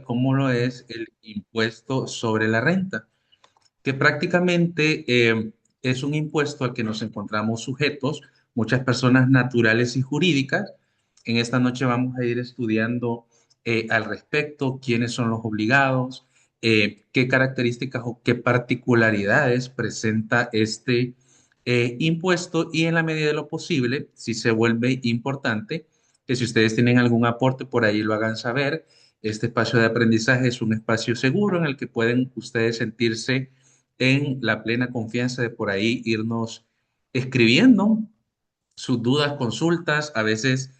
como lo es el impuesto sobre la renta, que prácticamente es un impuesto al que nos encontramos sujetos, muchas personas naturales y jurídicas. En esta noche vamos a ir estudiando al respecto quiénes son los obligados, qué características o qué particularidades presenta este impuesto y en la medida de lo posible, si se vuelve importante, que si ustedes tienen algún aporte por ahí lo hagan saber. Este espacio de aprendizaje es un espacio seguro en el que pueden ustedes sentirse en la plena confianza de por ahí irnos escribiendo sus dudas, consultas. A veces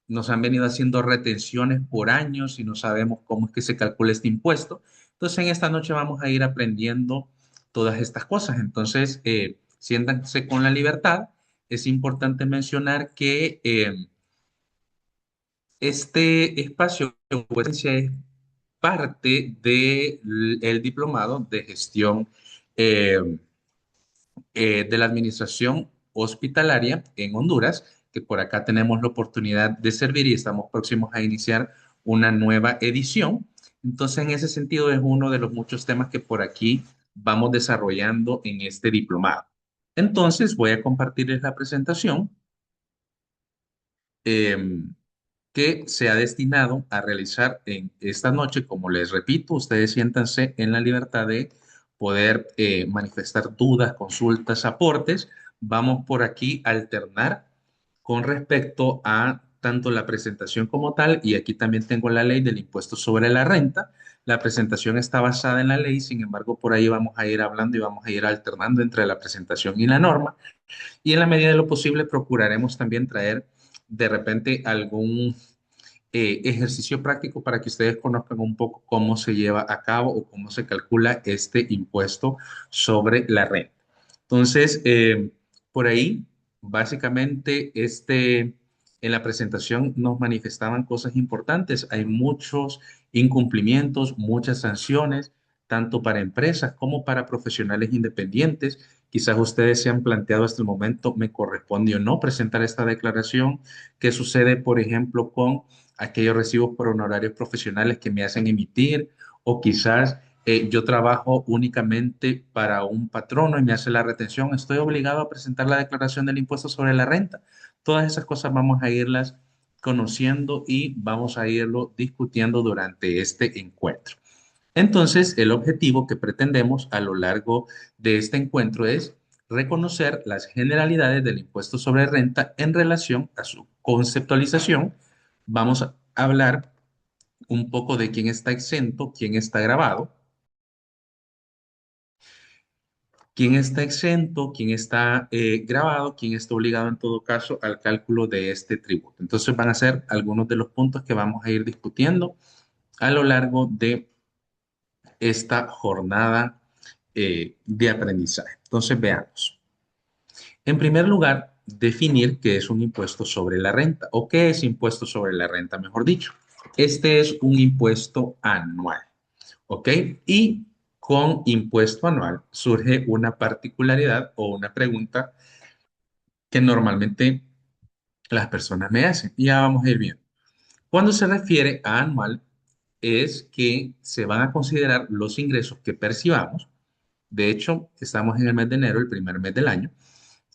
nos han venido haciendo retenciones por años y no sabemos cómo es que se calcula este impuesto. Entonces, en esta noche vamos a ir aprendiendo todas estas cosas. Entonces, siéntanse con la libertad. Es importante mencionar que este espacio en esencia es parte del diplomado de gestión eh, de la Administración Hospitalaria en Honduras, que por acá tenemos la oportunidad de servir y estamos próximos a iniciar una nueva edición. Entonces, en ese sentido, es uno de los muchos temas que por aquí vamos desarrollando en este diplomado. Entonces, voy a compartirles la presentación que se ha destinado a realizar en esta noche. Como les repito, ustedes siéntanse en la libertad de poder manifestar dudas, consultas, aportes. Vamos por aquí a alternar con respecto a tanto la presentación como tal, y aquí también tengo la ley del impuesto sobre la renta. La presentación está basada en la ley, sin embargo, por ahí vamos a ir hablando y vamos a ir alternando entre la presentación y la norma. Y en la medida de lo posible procuraremos también traer de repente algún ejercicio práctico para que ustedes conozcan un poco cómo se lleva a cabo o cómo se calcula este impuesto sobre la renta. Entonces, por ahí, básicamente, en la presentación nos manifestaban cosas importantes. Hay muchos incumplimientos, muchas sanciones, tanto para empresas como para profesionales independientes. Quizás ustedes se han planteado hasta el momento, ¿me corresponde o no presentar esta declaración? ¿Qué sucede, por ejemplo, con aquellos recibos por honorarios profesionales que me hacen emitir? O quizás yo trabajo únicamente para un patrono y me hace la retención, estoy obligado a presentar la declaración del impuesto sobre la renta. Todas esas cosas vamos a irlas conociendo y vamos a irlo discutiendo durante este encuentro. Entonces, el objetivo que pretendemos a lo largo de este encuentro es reconocer las generalidades del impuesto sobre renta en relación a su conceptualización. Vamos a hablar un poco de quién está exento, quién está grabado, quién está exento, quién está grabado, quién está obligado en todo caso al cálculo de este tributo. Entonces van a ser algunos de los puntos que vamos a ir discutiendo a lo largo de esta jornada de aprendizaje. Entonces veamos. En primer lugar, definir qué es un impuesto sobre la renta o qué es impuesto sobre la renta, mejor dicho. Este es un impuesto anual. ¿Ok? Y con impuesto anual surge una particularidad o una pregunta que normalmente las personas me hacen. Y ya vamos a ir viendo. Cuando se refiere a anual, es que se van a considerar los ingresos que percibamos. De hecho, estamos en el mes de enero, el primer mes del año.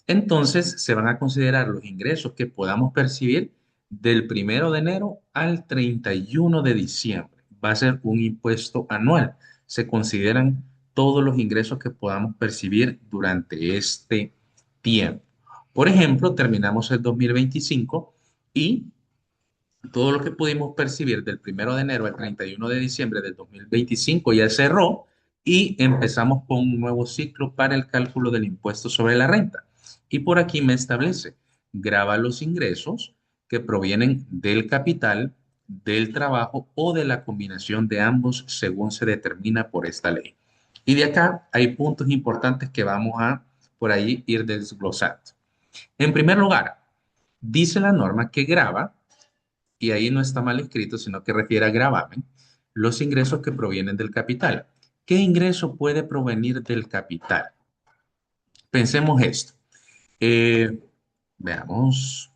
Entonces, se van a considerar los ingresos que podamos percibir del 1 de enero al 31 de diciembre. Va a ser un impuesto anual. Se consideran todos los ingresos que podamos percibir durante este tiempo. Por ejemplo, terminamos el 2025 y todo lo que pudimos percibir del 1 de enero al 31 de diciembre del 2025 ya cerró y empezamos con un nuevo ciclo para el cálculo del impuesto sobre la renta. Y por aquí me establece, grava los ingresos que provienen del capital, del trabajo o de la combinación de ambos según se determina por esta ley. Y de acá hay puntos importantes que vamos a por ahí ir desglosando. En primer lugar, dice la norma que grava, y ahí no está mal escrito, sino que refiere a gravamen, los ingresos que provienen del capital. ¿Qué ingreso puede provenir del capital? Pensemos esto. Eh, veamos.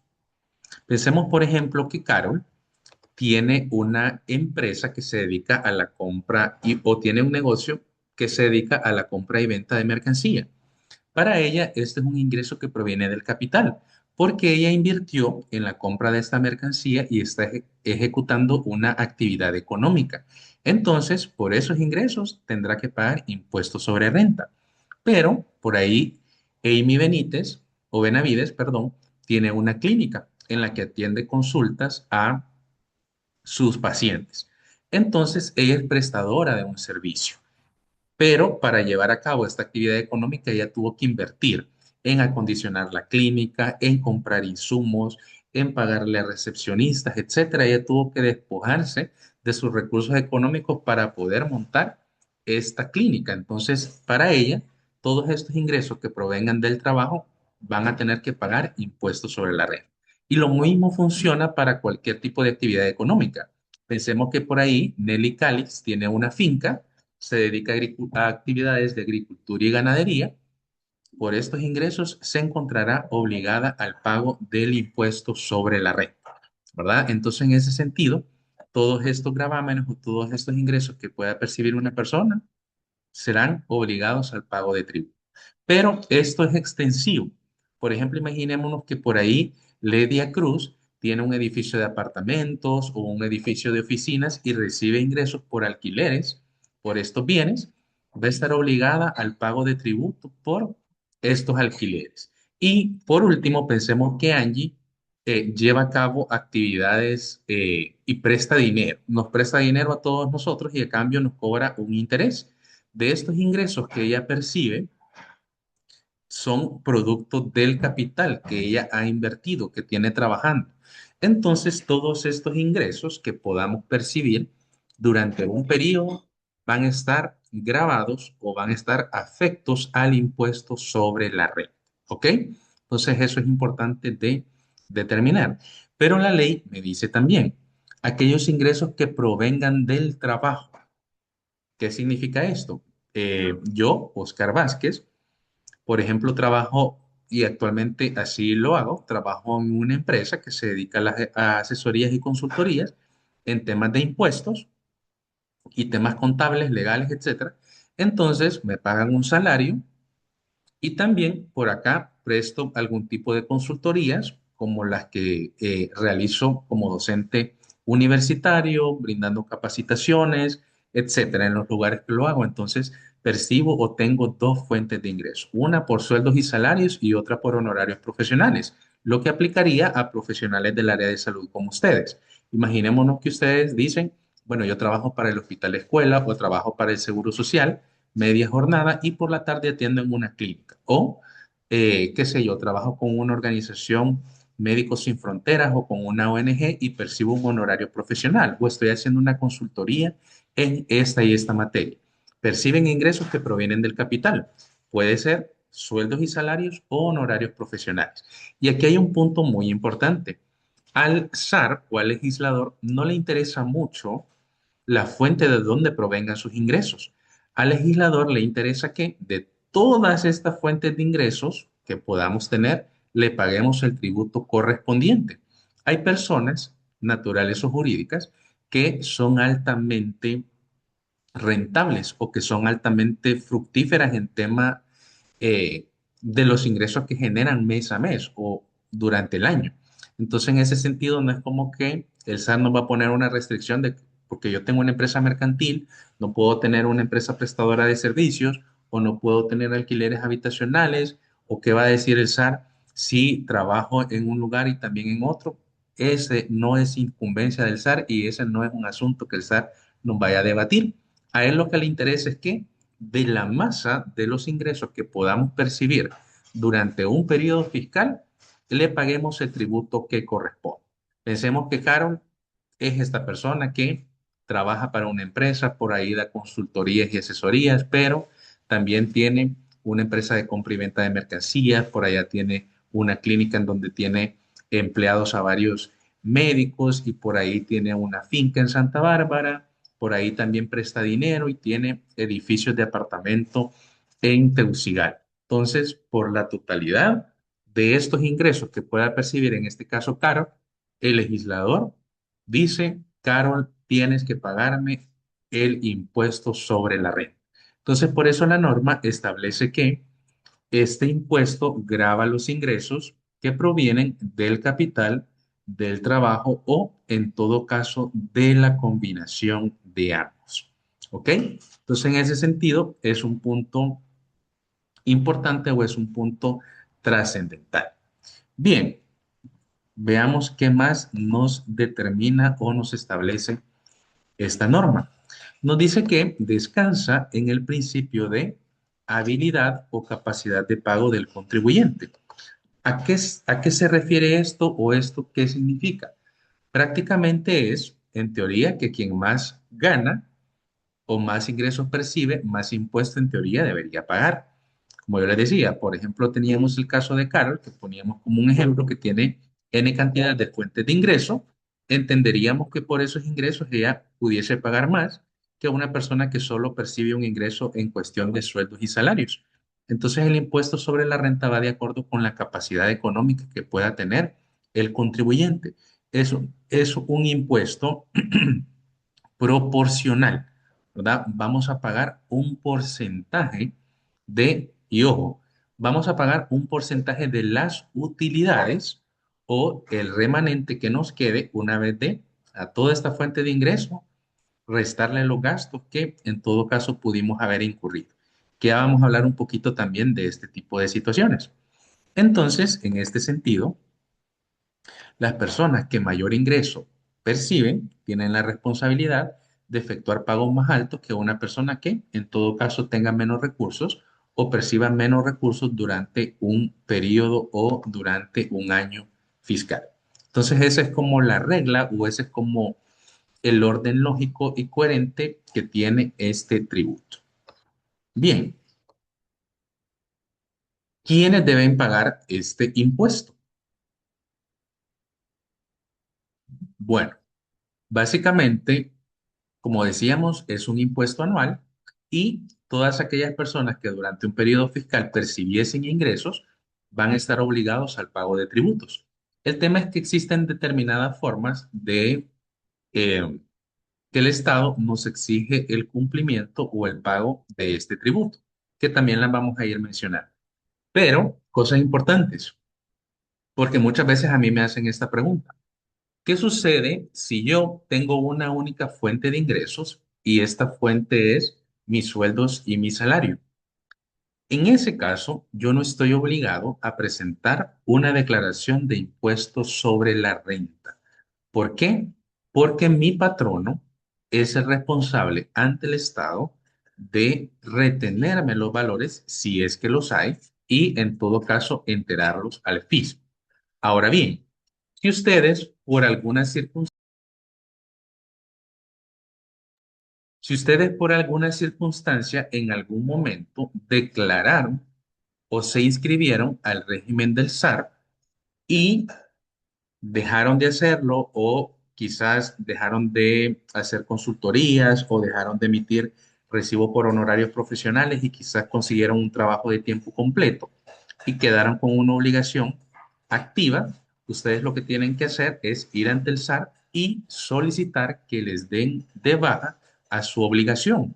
Pensemos, por ejemplo, que Carol tiene una empresa que se dedica a la compra o tiene un negocio que se dedica a la compra y venta de mercancía. Para ella, este es un ingreso que proviene del capital, porque ella invirtió en la compra de esta mercancía y está ejecutando una actividad económica. Entonces, por esos ingresos tendrá que pagar impuestos sobre renta. Pero por ahí, Amy Benítez, o Benavides, perdón, tiene una clínica en la que atiende consultas a sus pacientes. Entonces, ella es prestadora de un servicio. Pero para llevar a cabo esta actividad económica ella tuvo que invertir en acondicionar la clínica, en comprar insumos, en pagarle a recepcionistas, etcétera. Ella tuvo que despojarse de sus recursos económicos para poder montar esta clínica. Entonces, para ella, todos estos ingresos que provengan del trabajo van a tener que pagar impuestos sobre la renta. Y lo mismo funciona para cualquier tipo de actividad económica. Pensemos que por ahí Nelly Calix tiene una finca, se dedica a actividades de agricultura y ganadería. Por estos ingresos se encontrará obligada al pago del impuesto sobre la renta, ¿verdad? Entonces, en ese sentido, todos estos gravámenes o todos estos ingresos que pueda percibir una persona serán obligados al pago de tributo. Pero esto es extensivo. Por ejemplo, imaginémonos que por ahí Ledia Cruz tiene un edificio de apartamentos o un edificio de oficinas y recibe ingresos por alquileres por estos bienes, va a estar obligada al pago de tributo por estos alquileres. Y por último, pensemos que Angie lleva a cabo actividades y presta dinero. Nos presta dinero a todos nosotros y a cambio nos cobra un interés. De estos ingresos que ella percibe, son producto del capital que ella ha invertido, que tiene trabajando. Entonces, todos estos ingresos que podamos percibir durante un periodo van a estar grabados o van a estar afectos al impuesto sobre la renta. ¿Ok? Entonces, eso es importante de determinar. Pero la ley me dice también, aquellos ingresos que provengan del trabajo. ¿Qué significa esto? Yo, Oscar Vázquez, por ejemplo, trabajo, y actualmente así lo hago, trabajo en una empresa que se dedica a asesorías y consultorías en temas de impuestos y temas contables, legales, etcétera. Entonces, me pagan un salario y también por acá presto algún tipo de consultorías como las que realizo como docente universitario, brindando capacitaciones, etcétera, en los lugares que lo hago. Entonces, percibo o tengo dos fuentes de ingreso, una por sueldos y salarios y otra por honorarios profesionales, lo que aplicaría a profesionales del área de salud como ustedes. Imaginémonos que ustedes dicen, bueno, yo trabajo para el hospital escuela o trabajo para el Seguro Social media jornada y por la tarde atiendo en una clínica. O, qué sé yo, trabajo con una organización Médicos Sin Fronteras o con una ONG y percibo un honorario profesional o estoy haciendo una consultoría en esta y esta materia. Perciben ingresos que provienen del capital. Puede ser sueldos y salarios o honorarios profesionales. Y aquí hay un punto muy importante. Al SAR o al legislador no le interesa mucho la fuente de donde provengan sus ingresos. Al legislador le interesa que de todas estas fuentes de ingresos que podamos tener, le paguemos el tributo correspondiente. Hay personas, naturales o jurídicas, que son altamente rentables o que son altamente fructíferas en tema eh, de los ingresos que generan mes a mes o durante el año. Entonces, en ese sentido, no es como que el SAT nos va a poner una restricción de, porque yo tengo una empresa mercantil, no puedo tener una empresa prestadora de servicios o no puedo tener alquileres habitacionales o qué va a decir el SAT si trabajo en un lugar y también en otro. Ese no es incumbencia del SAR y ese no es un asunto que el SAR nos vaya a debatir. A él lo que le interesa es que de la masa de los ingresos que podamos percibir durante un periodo fiscal, le paguemos el tributo que corresponde. Pensemos que Carol es esta persona que trabaja para una empresa, por ahí da consultorías y asesorías, pero también tiene una empresa de compra y venta de mercancías, por allá tiene una clínica en donde tiene empleados a varios médicos y por ahí tiene una finca en Santa Bárbara, por ahí también presta dinero y tiene edificios de apartamento en Tegucigalpa. Entonces, por la totalidad de estos ingresos que pueda percibir, en este caso, Caro, el legislador dice Carol, tienes que pagarme el impuesto sobre la renta. Entonces, por eso la norma establece que este impuesto grava los ingresos que provienen del capital, del trabajo o, en todo caso, de la combinación de ambos. ¿Ok? Entonces, en ese sentido, es un punto importante o es un punto trascendental. Bien, veamos qué más nos determina o nos establece esta norma. Nos dice que descansa en el principio de habilidad o capacidad de pago del contribuyente. A qué se refiere esto o esto qué significa? Prácticamente es, en teoría, que quien más gana o más ingresos percibe, más impuesto en teoría debería pagar. Como yo les decía, por ejemplo, teníamos el caso de Carol, que poníamos como un ejemplo que tiene N cantidad de fuentes de ingreso, entenderíamos que por esos ingresos ella pudiese pagar más que una persona que solo percibe un ingreso en cuestión de sueldos y salarios. Entonces el impuesto sobre la renta va de acuerdo con la capacidad económica que pueda tener el contribuyente. Eso es un impuesto proporcional, ¿verdad? Vamos a pagar un porcentaje y ojo, vamos a pagar un porcentaje de las utilidades o el remanente que nos quede una vez de a toda esta fuente de ingreso, restarle los gastos que en todo caso pudimos haber incurrido. Que ya vamos a hablar un poquito también de este tipo de situaciones. Entonces, en este sentido, las personas que mayor ingreso perciben tienen la responsabilidad de efectuar pagos más altos que una persona que, en todo caso, tenga menos recursos o perciba menos recursos durante un periodo o durante un año fiscal. Entonces, esa es como la regla o ese es como el orden lógico y coherente que tiene este tributo. Bien, ¿quiénes deben pagar este impuesto? Bueno, básicamente como decíamos, es un impuesto anual y todas aquellas personas que durante un periodo fiscal percibiesen ingresos van a estar obligados al pago de tributos. El tema es que existen determinadas formas de que el Estado nos exige el cumplimiento o el pago de este tributo, que también las vamos a ir mencionando. Pero, cosas importantes, porque muchas veces a mí me hacen esta pregunta. ¿Qué sucede si yo tengo una única fuente de ingresos y esta fuente es mis sueldos y mi salario? En ese caso, yo no estoy obligado a presentar una declaración de impuestos sobre la renta. ¿Por qué? Porque mi patrono es el responsable ante el Estado de retenerme los valores, si es que los hay, y en todo caso enterarlos al fisco. Ahora bien, si ustedes por alguna circunstancia Si ustedes por alguna circunstancia en algún momento declararon o se inscribieron al régimen del SAR y dejaron de hacerlo o quizás dejaron de hacer consultorías o dejaron de emitir recibo por honorarios profesionales y quizás consiguieron un trabajo de tiempo completo y quedaron con una obligación activa, ustedes lo que tienen que hacer es ir ante el SAR y solicitar que les den de baja a su obligación,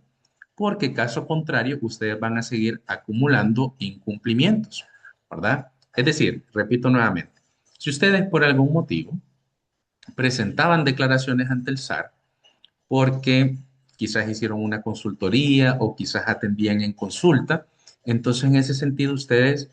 porque caso contrario ustedes van a seguir acumulando incumplimientos, ¿verdad? Es decir, repito nuevamente, si ustedes por algún motivo presentaban declaraciones ante el SAR porque quizás hicieron una consultoría o quizás atendían en consulta, entonces en ese sentido ustedes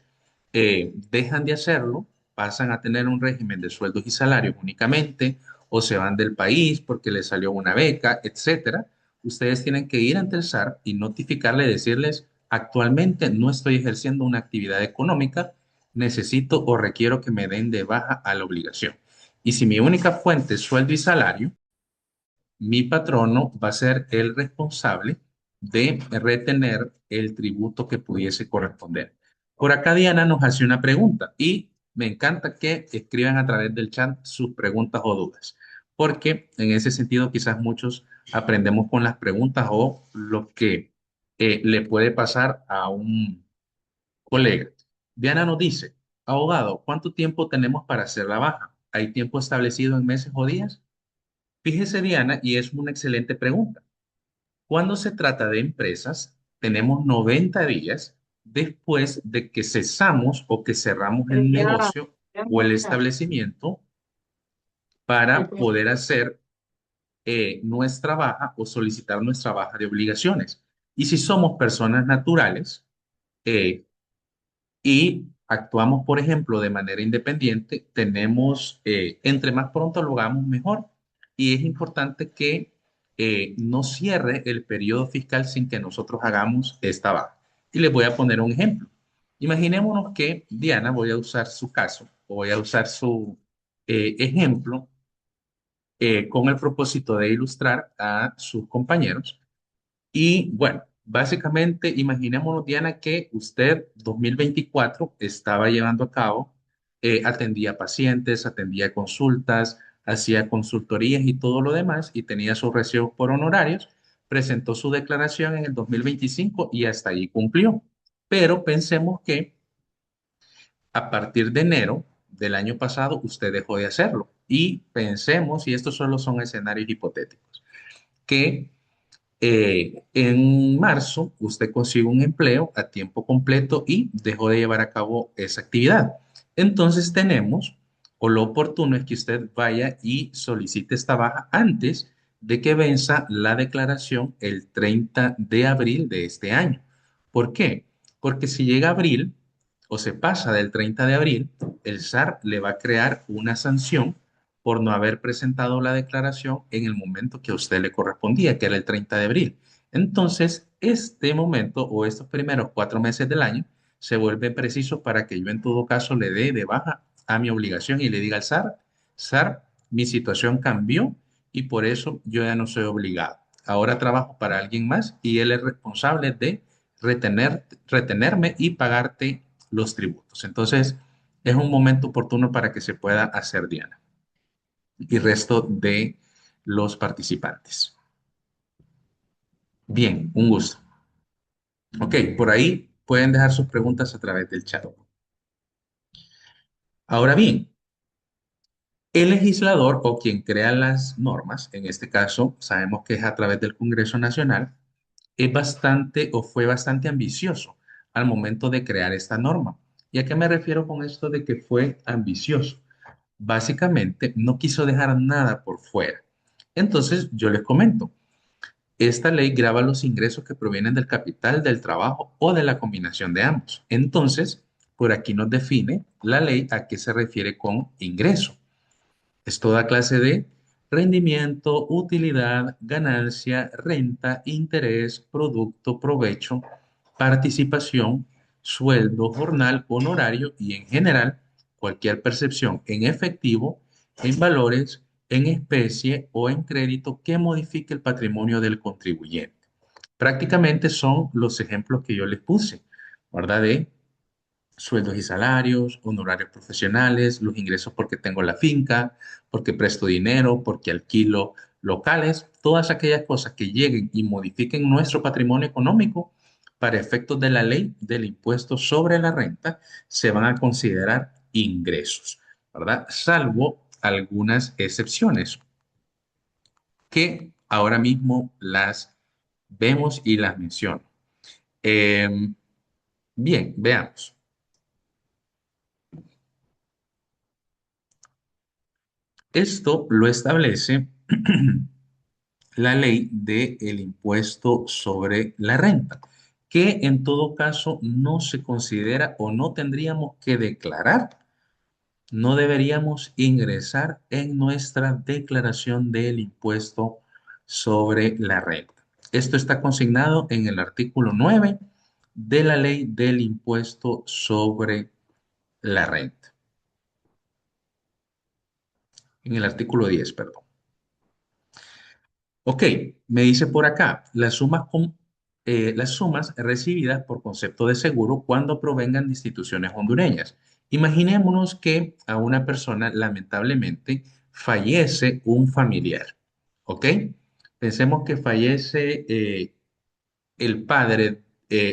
dejan de hacerlo, pasan a tener un régimen de sueldos y salarios únicamente o se van del país porque les salió una beca, etcétera. Ustedes tienen que ir ante el SAR y notificarle, decirles, actualmente no estoy ejerciendo una actividad económica, necesito o requiero que me den de baja a la obligación. Y si mi única fuente es sueldo y salario, mi patrono va a ser el responsable de retener el tributo que pudiese corresponder. Por acá Diana nos hace una pregunta y me encanta que escriban a través del chat sus preguntas o dudas, porque en ese sentido quizás muchos aprendemos con las preguntas o lo que le puede pasar a un colega. Diana nos dice, abogado, ¿cuánto tiempo tenemos para hacer la baja? ¿Hay tiempo establecido en meses o días? Fíjese, Diana, y es una excelente pregunta. Cuando se trata de empresas, tenemos 90 días después de que cesamos o que cerramos el negocio o el establecimiento para poder hacer nuestra baja o solicitar nuestra baja de obligaciones. Y si somos personas naturales, eh, y actuamos, por ejemplo, de manera independiente, tenemos, entre más pronto lo hagamos, mejor. Y es importante que no cierre el periodo fiscal sin que nosotros hagamos esta baja. Y les voy a poner un ejemplo. Imaginémonos que Diana, voy a usar su caso, o voy a usar su ejemplo con el propósito de ilustrar a sus compañeros y bueno, básicamente imaginémonos, Diana, que usted 2024 estaba llevando a cabo, atendía pacientes, atendía consultas, hacía consultorías y todo lo demás y tenía sus recibos por honorarios, presentó su declaración en el 2025 y hasta ahí cumplió. Pero pensemos que a partir de enero del año pasado usted dejó de hacerlo y pensemos, y estos solo son escenarios hipotéticos, que en marzo, usted consigue un empleo a tiempo completo y dejó de llevar a cabo esa actividad. Entonces tenemos, o lo oportuno es que usted vaya y solicite esta baja antes de que venza la declaración el 30 de abril de este año. ¿Por qué? Porque si llega abril o se pasa del 30 de abril, el SAR le va a crear una sanción por no haber presentado la declaración en el momento que a usted le correspondía, que era el 30 de abril. Entonces, este momento o estos primeros 4 meses del año se vuelve preciso para que yo en todo caso le dé de baja a mi obligación y le diga al SAR, SAR, mi situación cambió y por eso yo ya no soy obligado. Ahora trabajo para alguien más y él es responsable de retenerme y pagarte los tributos. Entonces, es un momento oportuno para que se pueda hacer, Diana y resto de los participantes. Bien, un gusto. Ok, por ahí pueden dejar sus preguntas a través del chat. Ahora bien, el legislador o quien crea las normas, en este caso sabemos que es a través del Congreso Nacional, es bastante o fue bastante ambicioso al momento de crear esta norma. ¿Y a qué me refiero con esto de que fue ambicioso? Básicamente no quiso dejar nada por fuera. Entonces, yo les comento. Esta ley grava los ingresos que provienen del capital, del trabajo o de la combinación de ambos. Entonces, por aquí nos define la ley a qué se refiere con ingreso. Es toda clase de rendimiento, utilidad, ganancia, renta, interés, producto, provecho, participación, sueldo, jornal, honorario y en general cualquier percepción en efectivo, en valores, en especie o en crédito que modifique el patrimonio del contribuyente. Prácticamente son los ejemplos que yo les puse, ¿verdad? De sueldos y salarios, honorarios profesionales, los ingresos porque tengo la finca, porque presto dinero, porque alquilo locales, todas aquellas cosas que lleguen y modifiquen nuestro patrimonio económico para efectos de la ley del impuesto sobre la renta, se van a considerar ingresos, ¿verdad? Salvo algunas excepciones que ahora mismo las vemos y las menciono. Em, bien, veamos. Esto lo establece la ley del impuesto sobre la renta, que en todo caso no se considera o no tendríamos que declarar, no deberíamos ingresar en nuestra declaración del impuesto sobre la renta. Esto está consignado en el artículo 9 de la ley del impuesto sobre la renta, en el artículo 10, perdón. Ok, me dice por acá, las sumas recibidas por concepto de seguro cuando provengan de instituciones hondureñas. Imaginémonos que a una persona lamentablemente fallece un familiar, ¿ok? Pensemos que fallece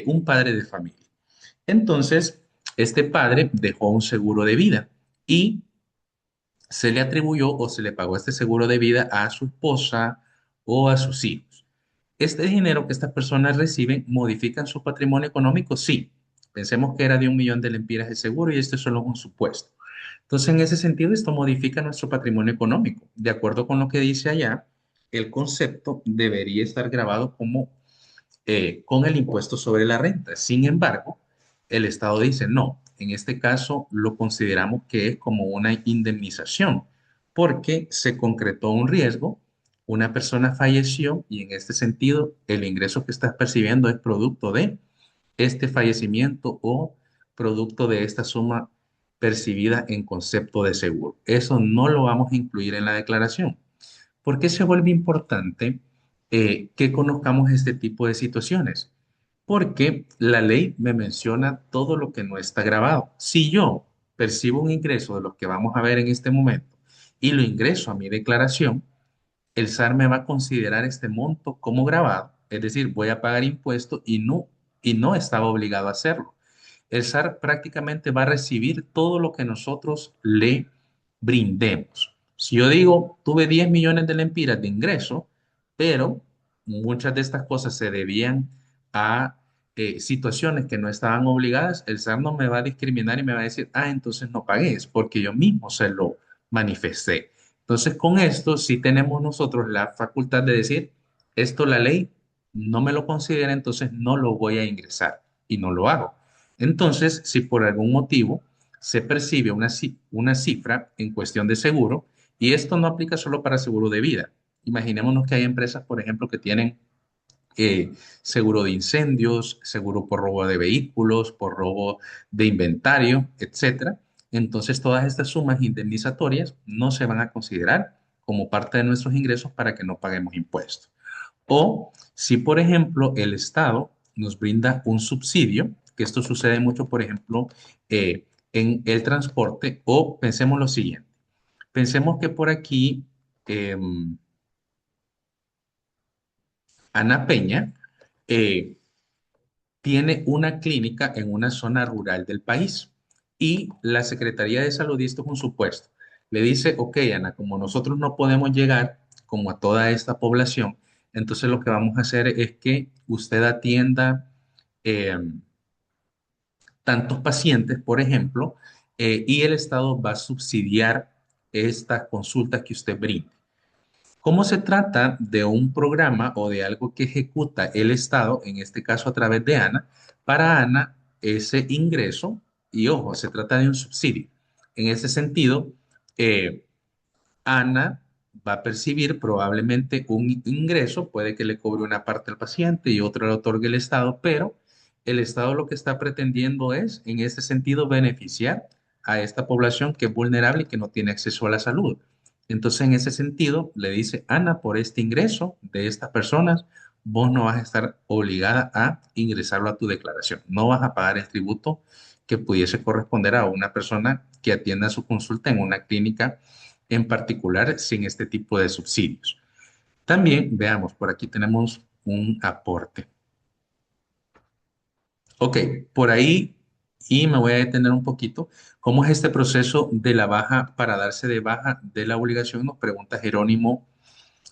un padre de familia. Entonces, este padre dejó un seguro de vida y se le atribuyó o se le pagó este seguro de vida a su esposa o a sus hijos. Este dinero que estas personas reciben modifican su patrimonio económico, sí. Pensemos que era de 1 millón de lempiras de seguro y esto es solo un supuesto. Entonces, en ese sentido, esto modifica nuestro patrimonio económico. De acuerdo con lo que dice allá, el concepto debería estar grabado como con el impuesto sobre la renta. Sin embargo, el Estado dice, no, en este caso lo consideramos que es como una indemnización, porque se concretó un riesgo, una persona falleció y en este sentido el ingreso que estás percibiendo es producto de este fallecimiento o producto de esta suma percibida en concepto de seguro. Eso no lo vamos a incluir en la declaración. ¿Por qué se vuelve importante que conozcamos este tipo de situaciones? Porque la ley me menciona todo lo que no está grabado. Si yo percibo un ingreso de los que vamos a ver en este momento y lo ingreso a mi declaración, el SAR me va a considerar este monto como grabado, es decir, voy a pagar impuesto y no estaba obligado a hacerlo. El SAR prácticamente va a recibir todo lo que nosotros le brindemos. Si yo digo, tuve 10 millones de lempiras de ingreso, pero muchas de estas cosas se debían a situaciones que no estaban obligadas, el SAR no me va a discriminar y me va a decir, ah, entonces no pagué, es porque yo mismo se lo manifesté. Entonces, con esto sí tenemos nosotros la facultad de decir, esto la ley no me lo considera, entonces no lo voy a ingresar y no lo hago. Entonces, si por algún motivo se percibe una cifra en cuestión de seguro, y esto no aplica solo para seguro de vida. Imaginémonos que hay empresas, por ejemplo, que tienen seguro de incendios, seguro por robo de vehículos, por robo de inventario, etcétera. Entonces, todas estas sumas indemnizatorias no se van a considerar como parte de nuestros ingresos para que no paguemos impuestos. O si, por ejemplo, el Estado nos brinda un subsidio, que esto sucede mucho, por ejemplo, en el transporte, o pensemos lo siguiente, pensemos que por aquí Ana Peña eh, tiene una clínica en una zona rural del país y la Secretaría de Salud, y esto es un supuesto, le dice, ok, Ana, como nosotros no podemos llegar como a toda esta población, entonces lo que vamos a hacer es que usted atienda eh, tantos pacientes, por ejemplo, y el Estado va a subsidiar estas consultas que usted brinde. ¿Cómo se trata de un programa o de algo que ejecuta el Estado, en este caso a través de ANA? Para ANA, ese ingreso, y ojo, se trata de un subsidio. En ese sentido, eh, ANA va a percibir probablemente un ingreso, puede que le cobre una parte al paciente y otra le otorgue el Estado, pero el Estado lo que está pretendiendo es, en ese sentido, beneficiar a esta población que es vulnerable y que no tiene acceso a la salud. Entonces, en ese sentido, le dice, Ana, por este ingreso de estas personas, vos no vas a estar obligada a ingresarlo a tu declaración. No vas a pagar el tributo que pudiese corresponder a una persona que atienda su consulta en una clínica en particular sin este tipo de subsidios. También, veamos, por aquí tenemos un aporte. Ok, por ahí, y me voy a detener un poquito, ¿cómo es este proceso de la baja para darse de baja de la obligación? Nos pregunta Jerónimo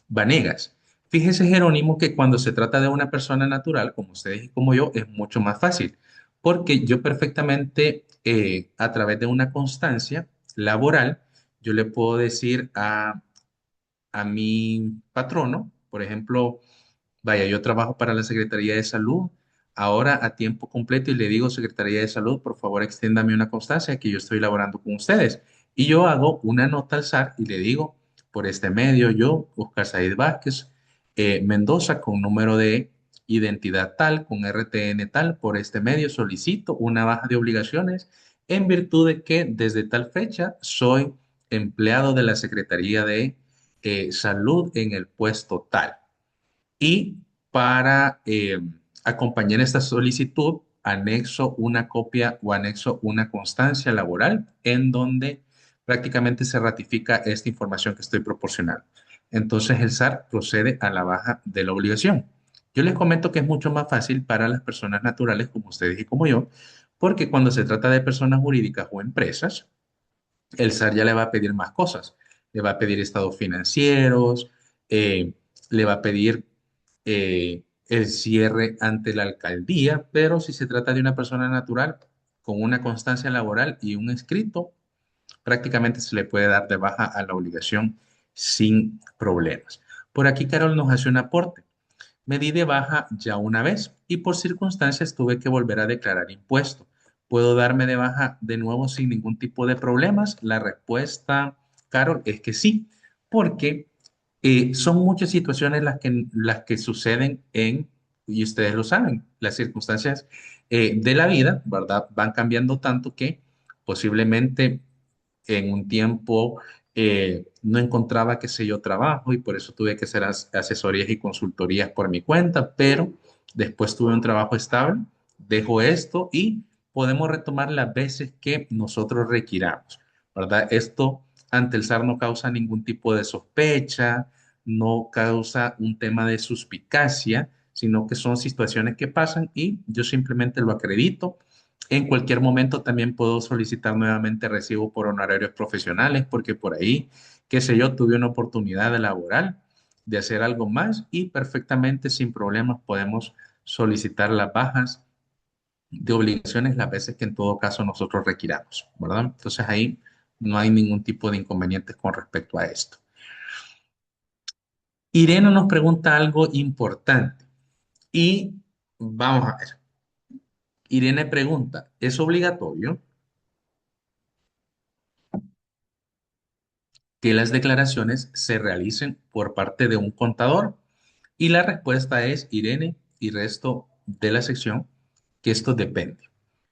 Vanegas. Fíjese, Jerónimo, que cuando se trata de una persona natural, como ustedes y como yo, es mucho más fácil, porque yo perfectamente, a través de una constancia laboral, yo le puedo decir a mi patrono, por ejemplo, vaya, yo trabajo para la Secretaría de Salud, ahora a tiempo completo y le digo, Secretaría de Salud, por favor, extiéndame una constancia que yo estoy laborando con ustedes. Y yo hago una nota al SAR y le digo, por este medio, yo, Oscar Said Vázquez, Mendoza, con número de identidad tal, con RTN tal, por este medio solicito una baja de obligaciones en virtud de que desde tal fecha soy empleado de la Secretaría de Salud en el puesto tal. Y para acompañar esta solicitud, anexo una copia o anexo una constancia laboral en donde prácticamente se ratifica esta información que estoy proporcionando. Entonces el SAR procede a la baja de la obligación. Yo les comento que es mucho más fácil para las personas naturales como ustedes y como yo, porque cuando se trata de personas jurídicas o empresas, el SAR ya le va a pedir más cosas. Le va a pedir estados financieros, le va a pedir el cierre ante la alcaldía, pero si se trata de una persona natural con una constancia laboral y un escrito, prácticamente se le puede dar de baja a la obligación sin problemas. Por aquí Carol nos hace un aporte. Me di de baja ya una vez y por circunstancias tuve que volver a declarar impuesto. ¿Puedo darme de baja de nuevo sin ningún tipo de problemas? La respuesta, Carol, es que sí, porque son muchas situaciones las que suceden y ustedes lo saben, las circunstancias de la vida, ¿verdad? Van cambiando tanto que posiblemente en un tiempo no encontraba, qué sé yo, trabajo y por eso tuve que hacer asesorías y consultorías por mi cuenta, pero después tuve un trabajo estable, dejo esto y podemos retomar las veces que nosotros requiramos, ¿verdad? Esto ante el SAR no causa ningún tipo de sospecha, no causa un tema de suspicacia, sino que son situaciones que pasan y yo simplemente lo acredito. En cualquier momento también puedo solicitar nuevamente recibo por honorarios profesionales porque por ahí, qué sé yo, tuve una oportunidad de laboral de hacer algo más y perfectamente sin problemas podemos solicitar las bajas de obligaciones las veces que en todo caso nosotros requiramos, ¿verdad? Entonces ahí no hay ningún tipo de inconvenientes con respecto a esto. Irene nos pregunta algo importante y vamos a ver. Irene pregunta, ¿es obligatorio que las declaraciones se realicen por parte de un contador? Y la respuesta es, Irene y resto de la sección, que esto depende.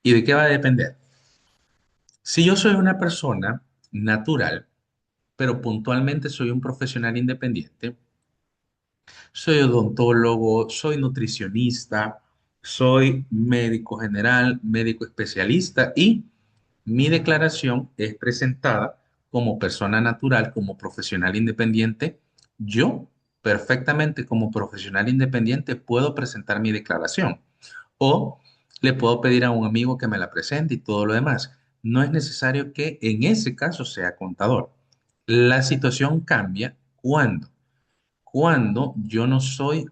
¿Y de qué va a depender? Si yo soy una persona natural, pero puntualmente soy un profesional independiente, soy odontólogo, soy nutricionista, soy médico general, médico especialista y mi declaración es presentada como persona natural, como profesional independiente. Yo perfectamente como profesional independiente puedo presentar mi declaración o le puedo pedir a un amigo que me la presente y todo lo demás. No es necesario que en ese caso sea contador. La situación cambia cuando yo no soy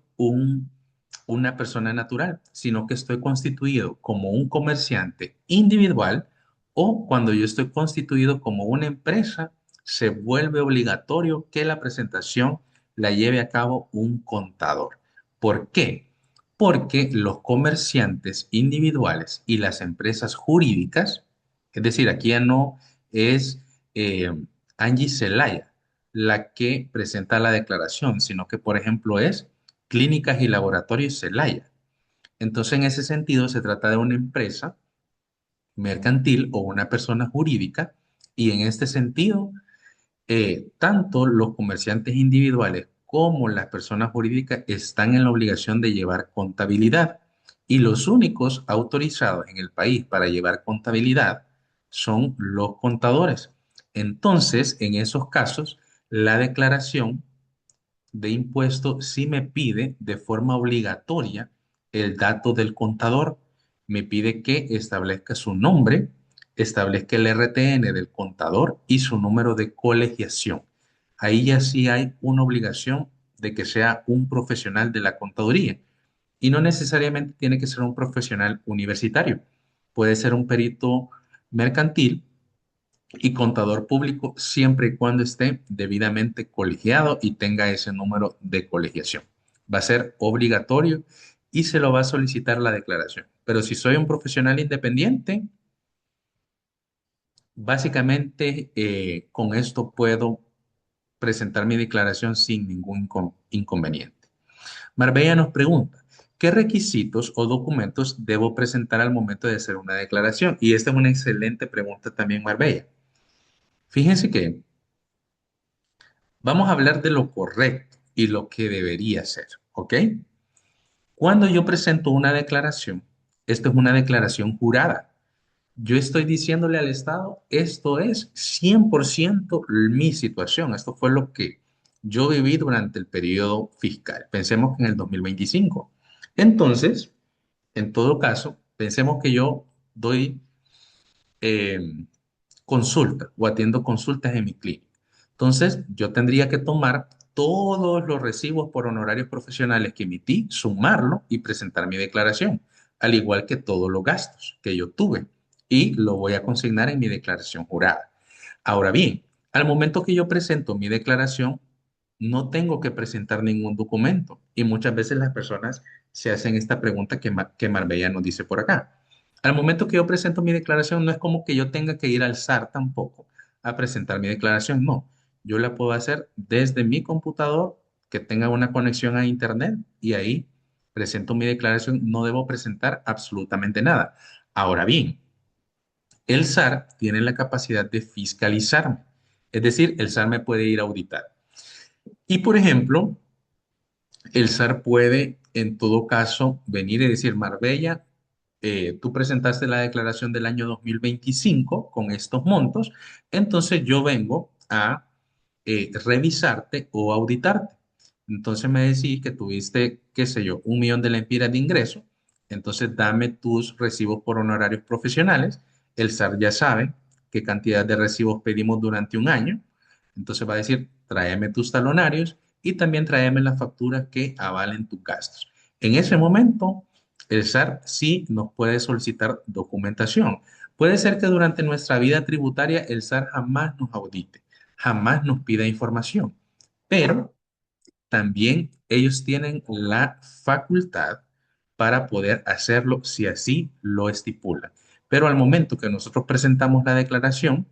una persona natural, sino que estoy constituido como un comerciante individual o cuando yo estoy constituido como una empresa, se vuelve obligatorio que la presentación la lleve a cabo un contador. ¿Por qué? Porque los comerciantes individuales y las empresas jurídicas, es decir, aquí ya no es Angie Zelaya la que presenta la declaración, sino que, por ejemplo, es Clínicas y Laboratorios Celaya. Entonces, en ese sentido, se trata de una empresa mercantil o una persona jurídica, y en este sentido, tanto los comerciantes individuales como las personas jurídicas están en la obligación de llevar contabilidad. Y los únicos autorizados en el país para llevar contabilidad son los contadores. Entonces, en esos casos, la declaración de impuesto sí me pide de forma obligatoria el dato del contador. Me pide que establezca su nombre, establezca el RTN del contador y su número de colegiación. Ahí ya sí hay una obligación de que sea un profesional de la contaduría. Y no necesariamente tiene que ser un profesional universitario. Puede ser un perito mercantil y contador público siempre y cuando esté debidamente colegiado y tenga ese número de colegiación. Va a ser obligatorio y se lo va a solicitar la declaración. Pero si soy un profesional independiente, básicamente con esto puedo presentar mi declaración sin ningún inconveniente. Marbella nos pregunta, ¿qué requisitos o documentos debo presentar al momento de hacer una declaración? Y esta es una excelente pregunta también, Marbella. Fíjense que vamos a hablar de lo correcto y lo que debería ser, ¿ok? Cuando yo presento una declaración, esto es una declaración jurada. Yo estoy diciéndole al Estado, esto es 100% mi situación, esto fue lo que yo viví durante el periodo fiscal. Pensemos que en el 2025. Entonces, en todo caso, pensemos que yo doy eh, consulta o atiendo consultas en mi clínica. Entonces, yo tendría que tomar todos los recibos por honorarios profesionales que emití, sumarlo y presentar mi declaración, al igual que todos los gastos que yo tuve, y lo voy a consignar en mi declaración jurada. Ahora bien, al momento que yo presento mi declaración, no tengo que presentar ningún documento y muchas veces las personas se hacen esta pregunta que Marbella nos dice por acá. Al momento que yo presento mi declaración, no es como que yo tenga que ir al SAR tampoco a presentar mi declaración, no. Yo la puedo hacer desde mi computador, que tenga una conexión a Internet y ahí presento mi declaración, no debo presentar absolutamente nada. Ahora bien, el SAR tiene la capacidad de fiscalizarme, es decir, el SAR me puede ir a auditar. Y por ejemplo, el SAR puede, en todo caso, venir y decir, Marbella, tú presentaste la declaración del año 2025 con estos montos, entonces yo vengo a revisarte o auditarte. Entonces me decís que tuviste, qué sé yo, 1 millón de lempiras de ingreso, entonces dame tus recibos por honorarios profesionales. El SAR ya sabe qué cantidad de recibos pedimos durante un año, entonces va a decir, tráeme tus talonarios y también tráeme las facturas que avalen tus gastos. En ese momento, el SAR sí nos puede solicitar documentación. Puede ser que durante nuestra vida tributaria el SAR jamás nos audite, jamás nos pida información, pero también ellos tienen la facultad para poder hacerlo si así lo estipulan. Pero al momento que nosotros presentamos la declaración,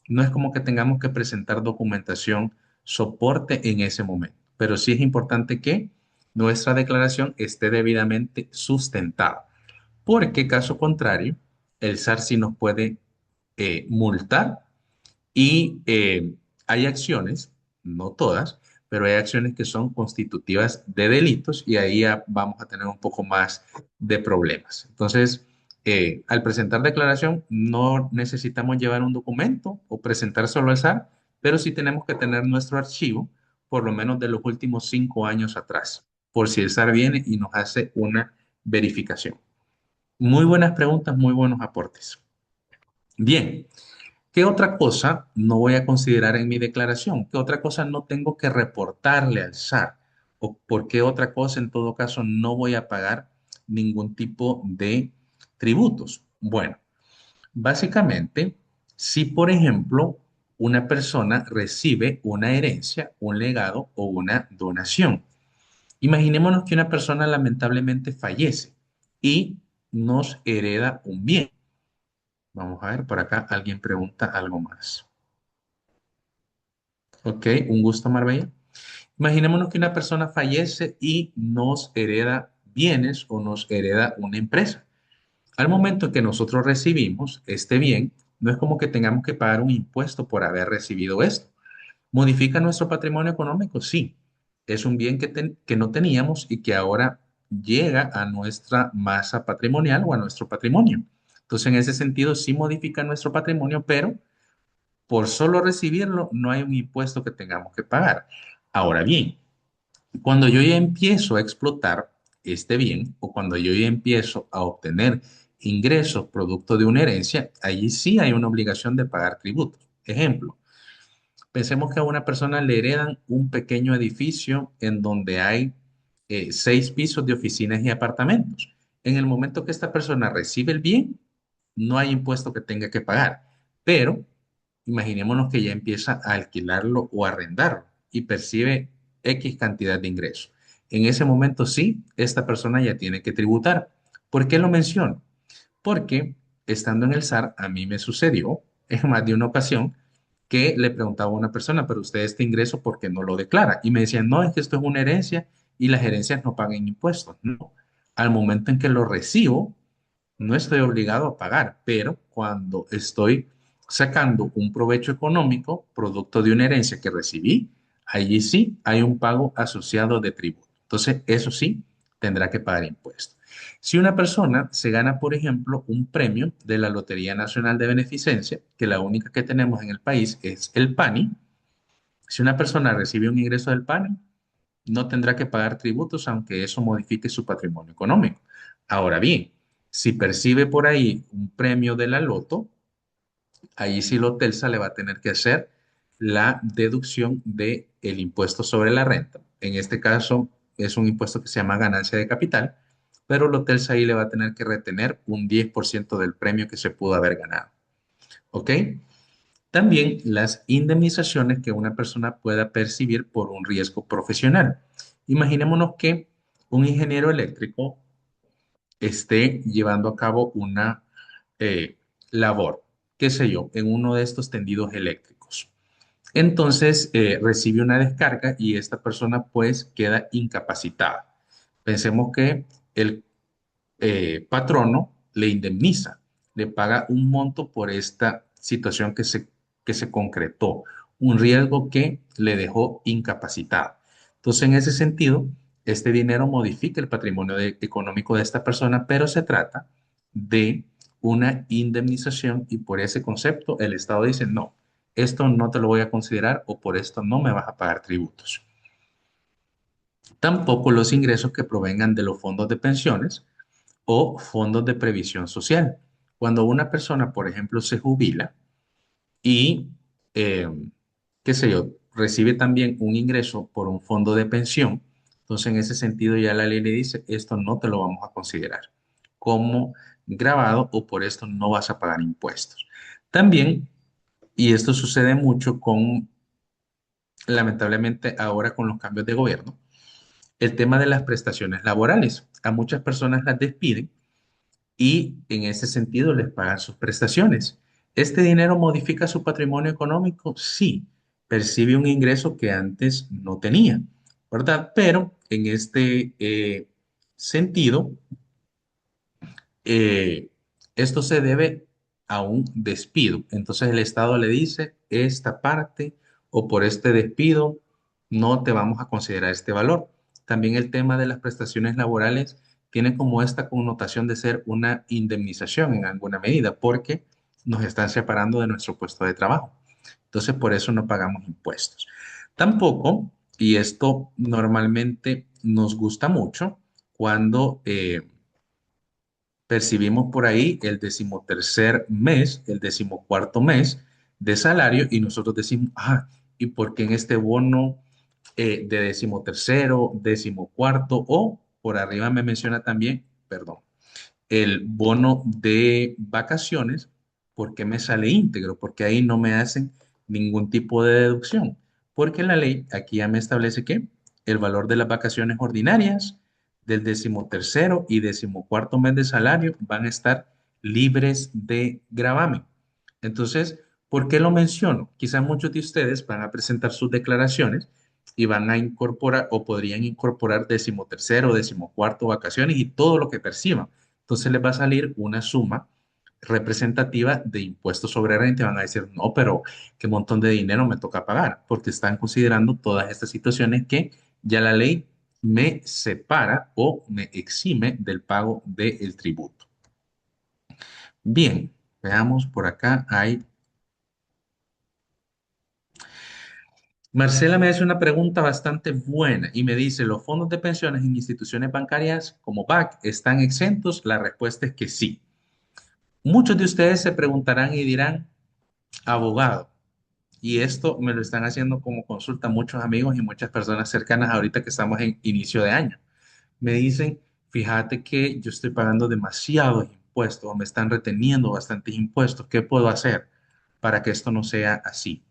no es como que tengamos que presentar documentación, soporte en ese momento, pero sí es importante que nuestra declaración esté debidamente sustentada, porque caso contrario, el SAR sí nos puede multar y hay acciones, no todas, pero hay acciones que son constitutivas de delitos y ahí ya vamos a tener un poco más de problemas. Entonces, al presentar declaración, no necesitamos llevar un documento o presentar solo al SAR, pero sí tenemos que tener nuestro archivo, por lo menos de los últimos 5 años atrás, por si el SAR viene y nos hace una verificación. Muy buenas preguntas, muy buenos aportes. Bien. ¿Qué otra cosa no voy a considerar en mi declaración? ¿Qué otra cosa no tengo que reportarle al SAT? ¿O por qué otra cosa en todo caso no voy a pagar ningún tipo de tributos? Bueno, básicamente, si por ejemplo una persona recibe una herencia, un legado o una donación, imaginémonos que una persona lamentablemente fallece y nos hereda un bien. Vamos a ver, por acá alguien pregunta algo más. Ok, un gusto, Marbella. Imaginémonos que una persona fallece y nos hereda bienes o nos hereda una empresa. Al momento que nosotros recibimos este bien, no es como que tengamos que pagar un impuesto por haber recibido esto. ¿Modifica nuestro patrimonio económico? Sí. Es un bien que no teníamos y que ahora llega a nuestra masa patrimonial o a nuestro patrimonio. Entonces, en ese sentido, sí modifica nuestro patrimonio, pero por solo recibirlo no hay un impuesto que tengamos que pagar. Ahora bien, cuando yo ya empiezo a explotar este bien o cuando yo ya empiezo a obtener ingresos producto de una herencia, allí sí hay una obligación de pagar tributos. Ejemplo, pensemos que a una persona le heredan un pequeño edificio en donde hay 6 pisos de oficinas y apartamentos. En el momento que esta persona recibe el bien, no hay impuesto que tenga que pagar, pero imaginémonos que ya empieza a alquilarlo o arrendarlo y percibe X cantidad de ingresos. En ese momento sí, esta persona ya tiene que tributar. ¿Por qué lo menciono? Porque estando en el SAR, a mí me sucedió en más de una ocasión que le preguntaba a una persona, pero usted este ingreso, ¿por qué no lo declara? Y me decían, no, es que esto es una herencia y las herencias no pagan impuestos. No, al momento en que lo recibo, no estoy obligado a pagar, pero cuando estoy sacando un provecho económico producto de una herencia que recibí, allí sí hay un pago asociado de tributo. Entonces, eso sí, tendrá que pagar impuestos. Si una persona se gana, por ejemplo, un premio de la Lotería Nacional de Beneficencia, que la única que tenemos en el país es el PANI, si una persona recibe un ingreso del PANI, no tendrá que pagar tributos aunque eso modifique su patrimonio económico. Ahora bien, si percibe por ahí un premio de la loto Ahí sí el Telsa le va a tener que hacer la deducción del impuesto sobre la renta. En este caso es un impuesto que se llama ganancia de capital, pero el Telsa ahí le va a tener que retener un 10% del premio que se pudo haber ganado. ¿Ok? También las indemnizaciones que una persona pueda percibir por un riesgo profesional. Imaginémonos que un ingeniero eléctrico esté llevando a cabo una labor, qué sé yo, en uno de estos tendidos eléctricos. Entonces recibe una descarga y esta persona pues queda incapacitada. Pensemos que el patrono le indemniza, le paga un monto por esta situación que se concretó, un riesgo que le dejó incapacitado. Entonces, en ese sentido, este dinero modifica el patrimonio económico de esta persona, pero se trata de una indemnización y por ese concepto el Estado dice, no, esto no te lo voy a considerar o por esto no me vas a pagar tributos. Tampoco los ingresos que provengan de los fondos de pensiones o fondos de previsión social. Cuando una persona, por ejemplo, se jubila y, eh, qué sé yo, recibe también un ingreso por un fondo de pensión, entonces en ese sentido ya la ley le dice, esto no te lo vamos a considerar como grabado o por esto no vas a pagar impuestos. También, y esto sucede mucho con, lamentablemente ahora con los cambios de gobierno, el tema de las prestaciones laborales. A muchas personas las despiden y en ese sentido les pagan sus prestaciones. ¿Este dinero modifica su patrimonio económico? Sí, percibe un ingreso que antes no tenía, ¿verdad? Pero en este sentido, eh, esto se debe a un despido. Entonces el Estado le dice, esta parte o por este despido no te vamos a considerar este valor. También el tema de las prestaciones laborales tiene como esta connotación de ser una indemnización en alguna medida, porque nos están separando de nuestro puesto de trabajo. Entonces por eso no pagamos impuestos. Tampoco, y esto normalmente nos gusta mucho, cuando percibimos por ahí el decimotercer mes, el decimocuarto mes de salario y nosotros decimos, ah, ¿y por qué en este bono de decimotercero, decimocuarto o por arriba me menciona también, perdón, el bono de vacaciones, ¿por qué me sale íntegro? Porque ahí no me hacen ningún tipo de deducción. Porque la ley aquí ya me establece que el valor de las vacaciones ordinarias del decimotercero y decimocuarto mes de salario van a estar libres de gravamen. Entonces, ¿por qué lo menciono? Quizás muchos de ustedes van a presentar sus declaraciones y van a incorporar o podrían incorporar decimotercero, decimocuarto vacaciones y todo lo que perciban. Entonces les va a salir una suma representativa de impuestos sobre renta y van a decir, no, pero qué montón de dinero me toca pagar, porque están considerando todas estas situaciones que ya la ley me separa o me exime del pago del tributo. Bien, veamos por acá, hay... Marcela me hace una pregunta bastante buena y me dice, ¿los fondos de pensiones en instituciones bancarias como BAC están exentos? La respuesta es que sí. Muchos de ustedes se preguntarán y dirán, abogado, y esto me lo están haciendo como consulta muchos amigos y muchas personas cercanas ahorita que estamos en inicio de año. Me dicen, fíjate que yo estoy pagando demasiados impuestos o me están reteniendo bastantes impuestos. ¿Qué puedo hacer para que esto no sea así?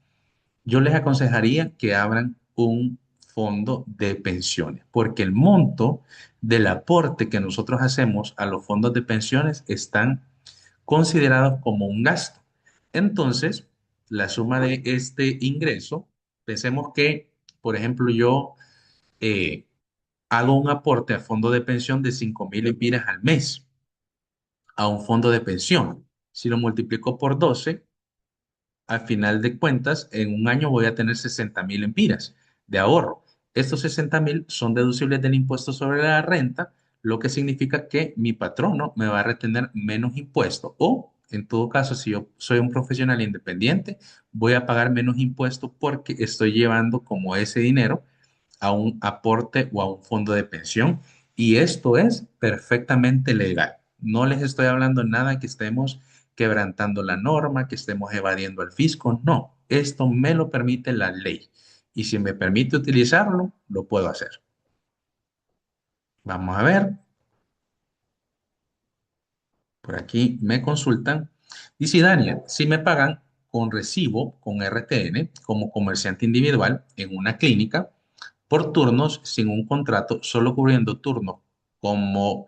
Yo les aconsejaría que abran un fondo de pensiones, porque el monto del aporte que nosotros hacemos a los fondos de pensiones están considerados como un gasto. Entonces, la suma de este ingreso, pensemos que, por ejemplo, yo hago un aporte a fondo de pensión de 5.000 empiras al mes a un fondo de pensión. Si lo multiplico por 12 al final de cuentas, en un año voy a tener 60.000 empiras de ahorro. Estos 60.000 son deducibles del impuesto sobre la renta, lo que significa que mi patrono me va a retener menos impuesto o, en todo caso, si yo soy un profesional independiente, voy a pagar menos impuesto porque estoy llevando como ese dinero a un aporte o a un fondo de pensión y esto es perfectamente legal. No les estoy hablando nada que estemos quebrantando la norma, que estemos evadiendo al fisco. No, esto me lo permite la ley. Y si me permite utilizarlo, lo puedo hacer. Vamos a ver, por aquí me consultan. Dice Dania, si me pagan con recibo, con RTN, como comerciante individual en una clínica, por turnos, sin un contrato, solo cubriendo turnos como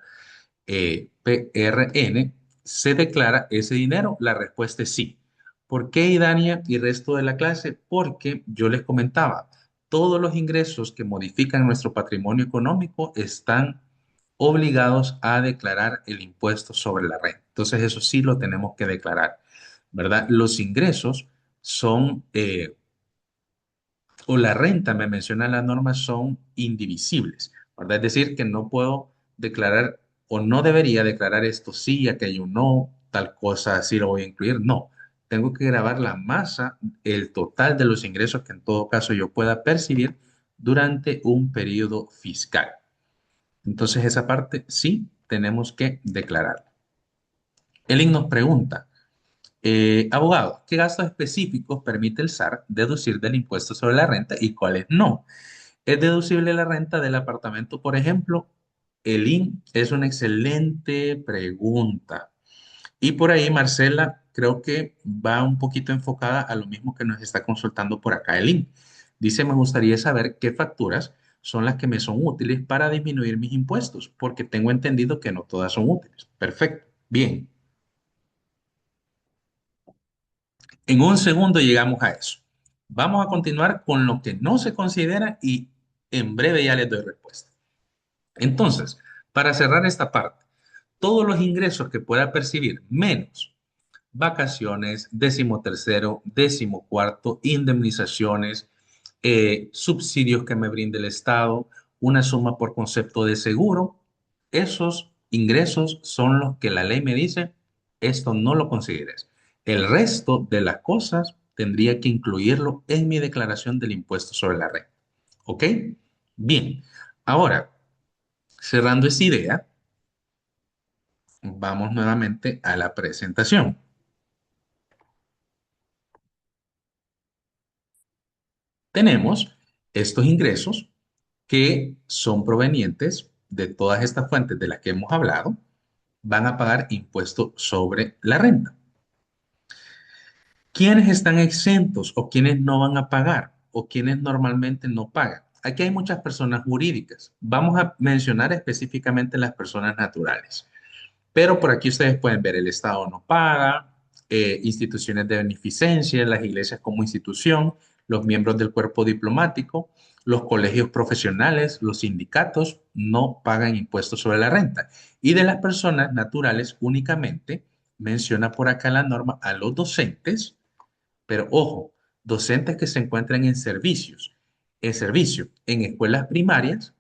PRN, ¿se declara ese dinero? La respuesta es sí. ¿Por qué, Idania y resto de la clase? Porque yo les comentaba, todos los ingresos que modifican nuestro patrimonio económico están obligados a declarar el impuesto sobre la renta. Entonces, eso sí lo tenemos que declarar, ¿verdad? Los ingresos son o la renta, me menciona la norma, son indivisibles, ¿verdad? Es decir, que no puedo declarar o no debería declarar esto sí, aquello no, tal cosa sí lo voy a incluir. No, tengo que grabar la masa, el total de los ingresos que en todo caso yo pueda percibir durante un periodo fiscal. Entonces esa parte sí tenemos que declarar. Elin nos pregunta, abogado, ¿qué gastos específicos permite el SAR deducir del impuesto sobre la renta y cuáles no? ¿Es deducible la renta del apartamento, por ejemplo? Elin, es una excelente pregunta. Y por ahí, Marcela, creo que va un poquito enfocada a lo mismo que nos está consultando por acá Elin. Dice, me gustaría saber qué facturas son las que me son útiles para disminuir mis impuestos, porque tengo entendido que no todas son útiles. Perfecto. Bien. En un segundo llegamos a eso. Vamos a continuar con lo que no se considera y en breve ya les doy respuesta. Entonces, para cerrar esta parte, todos los ingresos que pueda percibir, menos vacaciones, 13º, 14º, indemnizaciones, subsidios que me brinde el Estado, una suma por concepto de seguro, esos ingresos son los que la ley me dice, esto no lo consideres. El resto de las cosas tendría que incluirlo en mi declaración del impuesto sobre la renta. ¿Ok? Bien. Ahora, cerrando esa idea, vamos nuevamente a la presentación. Tenemos estos ingresos que son provenientes de todas estas fuentes de las que hemos hablado, van a pagar impuesto sobre la renta. ¿Quiénes están exentos o quiénes no van a pagar o quiénes normalmente no pagan? Aquí hay muchas personas jurídicas. Vamos a mencionar específicamente las personas naturales. Pero por aquí ustedes pueden ver, el Estado no paga, instituciones de beneficencia, las iglesias como institución, los miembros del cuerpo diplomático, los colegios profesionales, los sindicatos no pagan impuestos sobre la renta. Y de las personas naturales únicamente menciona por acá la norma a los docentes, pero ojo, docentes que se encuentran en servicio, en escuelas primarias,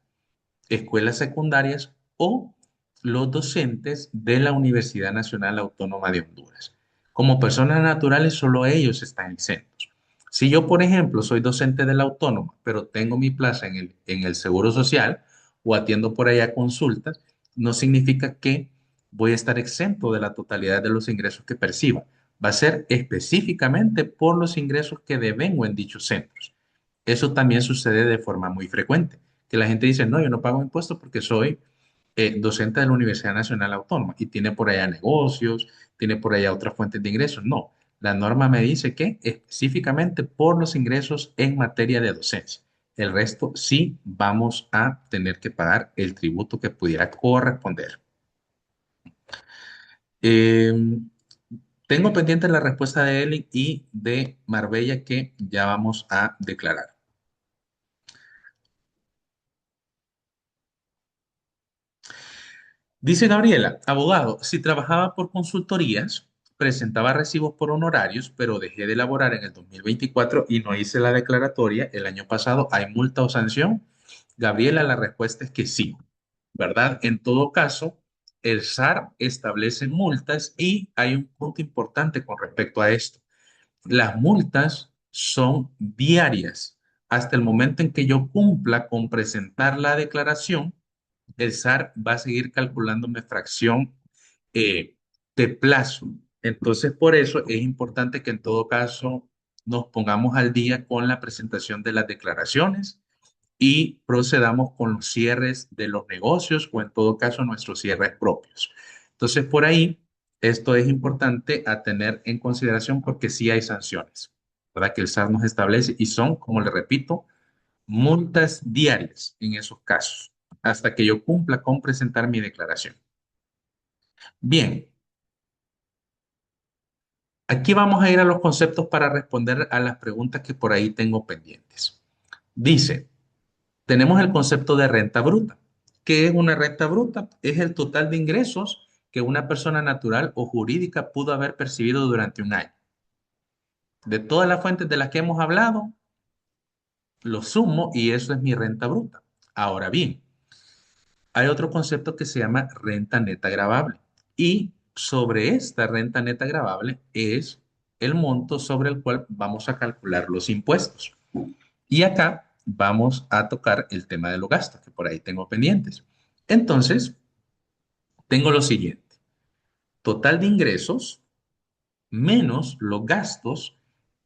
escuelas secundarias o los docentes de la Universidad Nacional Autónoma de Honduras. Como personas naturales, solo ellos están exentos. Si yo, por ejemplo, soy docente de la Autónoma, pero tengo mi plaza en el Seguro Social o atiendo por allá consultas, no significa que voy a estar exento de la totalidad de los ingresos que perciba. Va a ser específicamente por los ingresos que devengo en dichos centros. Eso también sucede de forma muy frecuente, que la gente dice, no, yo no pago impuestos porque soy docente de la Universidad Nacional Autónoma y tiene por allá negocios, tiene por allá otras fuentes de ingresos. No, la norma me dice que específicamente por los ingresos en materia de docencia. El resto sí vamos a tener que pagar el tributo que pudiera corresponder. Eh, tengo pendiente la respuesta de Ellen y de Marbella que ya vamos a declarar. Dice Gabriela, abogado, si trabajaba por consultorías, presentaba recibos por honorarios, pero dejé de elaborar en el 2024 y no hice la declaratoria el año pasado, ¿hay multa o sanción? Gabriela, la respuesta es que sí, ¿verdad? En todo caso, el SAR establece multas y hay un punto importante con respecto a esto. Las multas son diarias. Hasta el momento en que yo cumpla con presentar la declaración, el SAR va a seguir calculándome fracción de plazo. Entonces, por eso es importante que en todo caso nos pongamos al día con la presentación de las declaraciones y procedamos con los cierres de los negocios o en todo caso nuestros cierres propios. Entonces, por ahí, esto es importante a tener en consideración porque sí hay sanciones, ¿verdad? Que el SAT nos establece y son, como le repito, multas diarias en esos casos, hasta que yo cumpla con presentar mi declaración. Bien, aquí vamos a ir a los conceptos para responder a las preguntas que por ahí tengo pendientes. Dice, tenemos el concepto de renta bruta. ¿Qué es una renta bruta? Es el total de ingresos que una persona natural o jurídica pudo haber percibido durante un año. De todas las fuentes de las que hemos hablado, lo sumo y eso es mi renta bruta. Ahora bien, hay otro concepto que se llama renta neta gravable. Y sobre esta renta neta gravable es el monto sobre el cual vamos a calcular los impuestos. Y acá vamos a tocar el tema de los gastos, que por ahí tengo pendientes. Entonces, tengo lo siguiente. Total de ingresos menos los gastos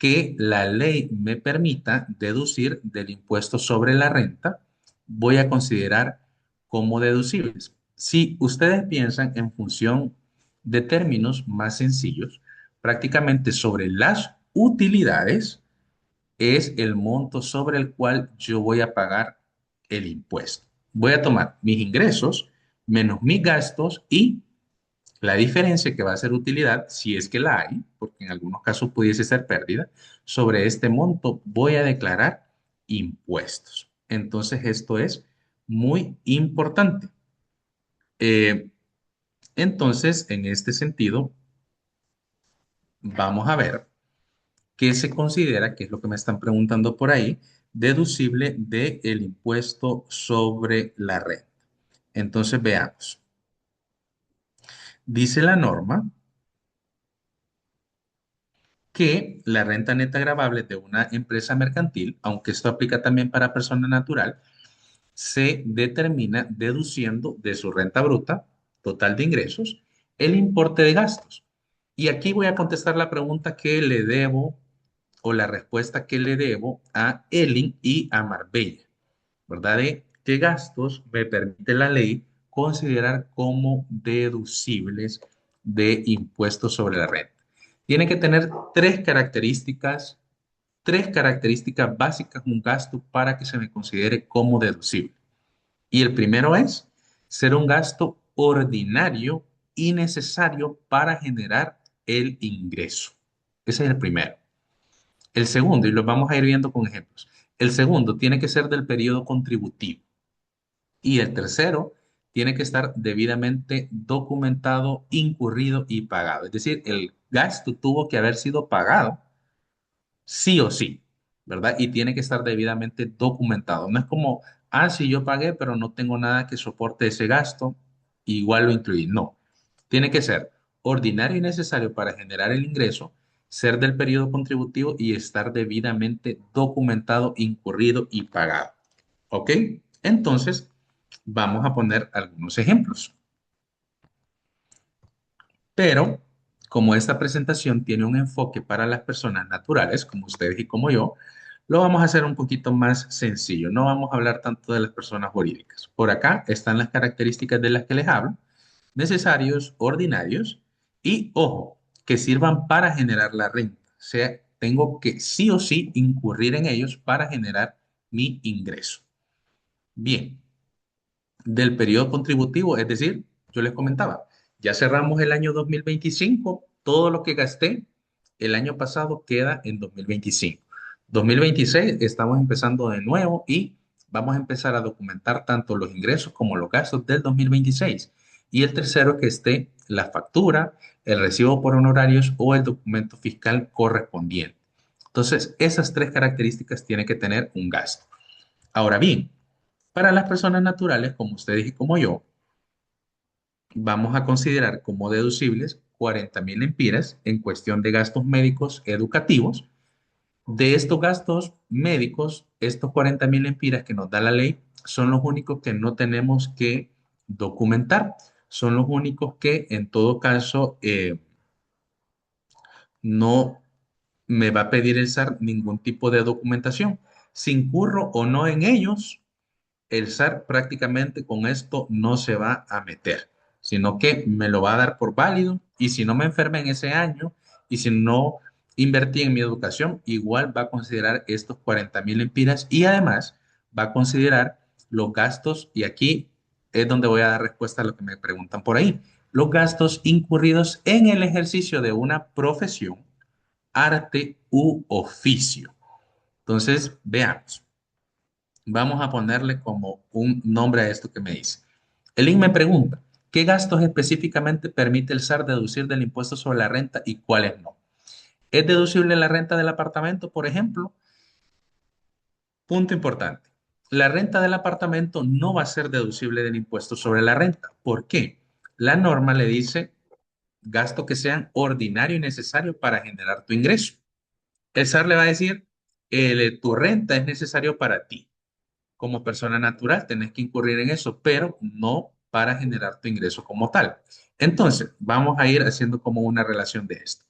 que la ley me permita deducir del impuesto sobre la renta, voy a considerar como deducibles. Si ustedes piensan en función de términos más sencillos, prácticamente sobre las utilidades es el monto sobre el cual yo voy a pagar el impuesto. Voy a tomar mis ingresos menos mis gastos y la diferencia que va a ser utilidad, si es que la hay, porque en algunos casos pudiese ser pérdida, sobre este monto voy a declarar impuestos. Entonces, esto es muy importante. Eh, entonces, en este sentido, vamos a ver qué se considera, que es lo que me están preguntando por ahí, deducible del impuesto sobre la renta. Entonces, veamos. Dice la norma que la renta neta gravable de una empresa mercantil, aunque esto aplica también para persona natural, se determina deduciendo de su renta bruta, total de ingresos, el importe de gastos. Y aquí voy a contestar la pregunta que le debo o la respuesta que le debo a Elin y a Marbella, ¿verdad? De qué gastos me permite la ley considerar como deducibles de impuestos sobre la renta. Tiene que tener tres características básicas un gasto para que se me considere como deducible. Y el primero es ser un gasto ordinario y necesario para generar el ingreso. Ese es el primero. El segundo, y lo vamos a ir viendo con ejemplos. El segundo tiene que ser del periodo contributivo. Y el tercero tiene que estar debidamente documentado, incurrido y pagado. Es decir, el gasto tuvo que haber sido pagado sí o sí, ¿verdad? Y tiene que estar debidamente documentado. No es como, ah, sí, yo pagué, pero no tengo nada que soporte ese gasto, igual lo incluí. No, tiene que ser ordinario y necesario para generar el ingreso, ser del periodo contributivo y estar debidamente documentado, incurrido y pagado. ¿Ok? Entonces, vamos a poner algunos ejemplos. Pero como esta presentación tiene un enfoque para las personas naturales, como ustedes y como yo, lo vamos a hacer un poquito más sencillo. No vamos a hablar tanto de las personas jurídicas. Por acá están las características de las que les hablo, necesarios, ordinarios y, ojo, que sirvan para generar la renta. O sea, tengo que sí o sí incurrir en ellos para generar mi ingreso. Bien, del periodo contributivo, es decir, yo les comentaba, ya cerramos el año 2025, todo lo que gasté el año pasado queda en 2025. 2026 estamos empezando de nuevo y vamos a empezar a documentar tanto los ingresos como los gastos del 2026. Y el tercero que esté la factura, el recibo por honorarios o el documento fiscal correspondiente. Entonces, esas tres características tiene que tener un gasto. Ahora bien, para las personas naturales, como ustedes y como yo, vamos a considerar como deducibles 40.000 lempiras en cuestión de gastos médicos educativos. De estos gastos médicos, estos 40.000 lempiras que nos da la ley son los únicos que no tenemos que documentar. Son los únicos que, en todo caso, no me va a pedir el SAR ningún tipo de documentación. Si incurro o no en ellos, el SAR prácticamente con esto no se va a meter, sino que me lo va a dar por válido y si no me enfermé en ese año y si no invertí en mi educación, igual va a considerar estos 40.000 lempiras y además va a considerar los gastos, y aquí es donde voy a dar respuesta a lo que me preguntan por ahí, los gastos incurridos en el ejercicio de una profesión, arte u oficio. Entonces, veamos. Vamos a ponerle como un nombre a esto que me dice. El link me pregunta, ¿qué gastos específicamente permite el SAR deducir del impuesto sobre la renta y cuáles no? ¿Es deducible la renta del apartamento, por ejemplo? Punto importante. La renta del apartamento no va a ser deducible del impuesto sobre la renta. ¿Por qué? La norma le dice gastos que sean ordinario y necesario para generar tu ingreso. El SAR le va a decir, tu renta es necesario para ti. Como persona natural tenés que incurrir en eso, pero no para generar tu ingreso como tal. Entonces, vamos a ir haciendo como una relación de esto.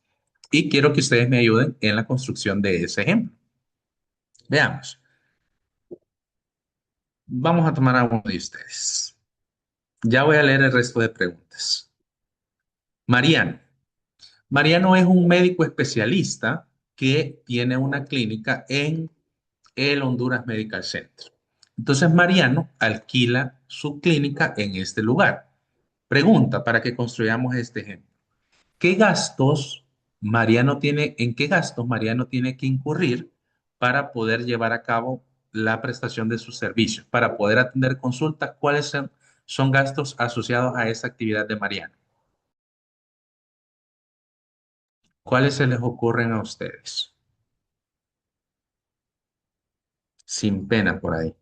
Y quiero que ustedes me ayuden en la construcción de ese ejemplo. Veamos. Vamos a tomar a uno de ustedes. Ya voy a leer el resto de preguntas. Mariano. Mariano es un médico especialista que tiene una clínica en el Honduras Medical Center. Entonces, Mariano alquila su clínica en este lugar. Pregunta para que construyamos este ejemplo. ¿Qué gastos en qué gastos Mariano tiene que incurrir para poder llevar a cabo la prestación de sus servicios? Para poder atender consultas, ¿cuáles son gastos asociados a esa actividad de Mariano? ¿Cuáles se les ocurren a ustedes? Sin pena por ahí.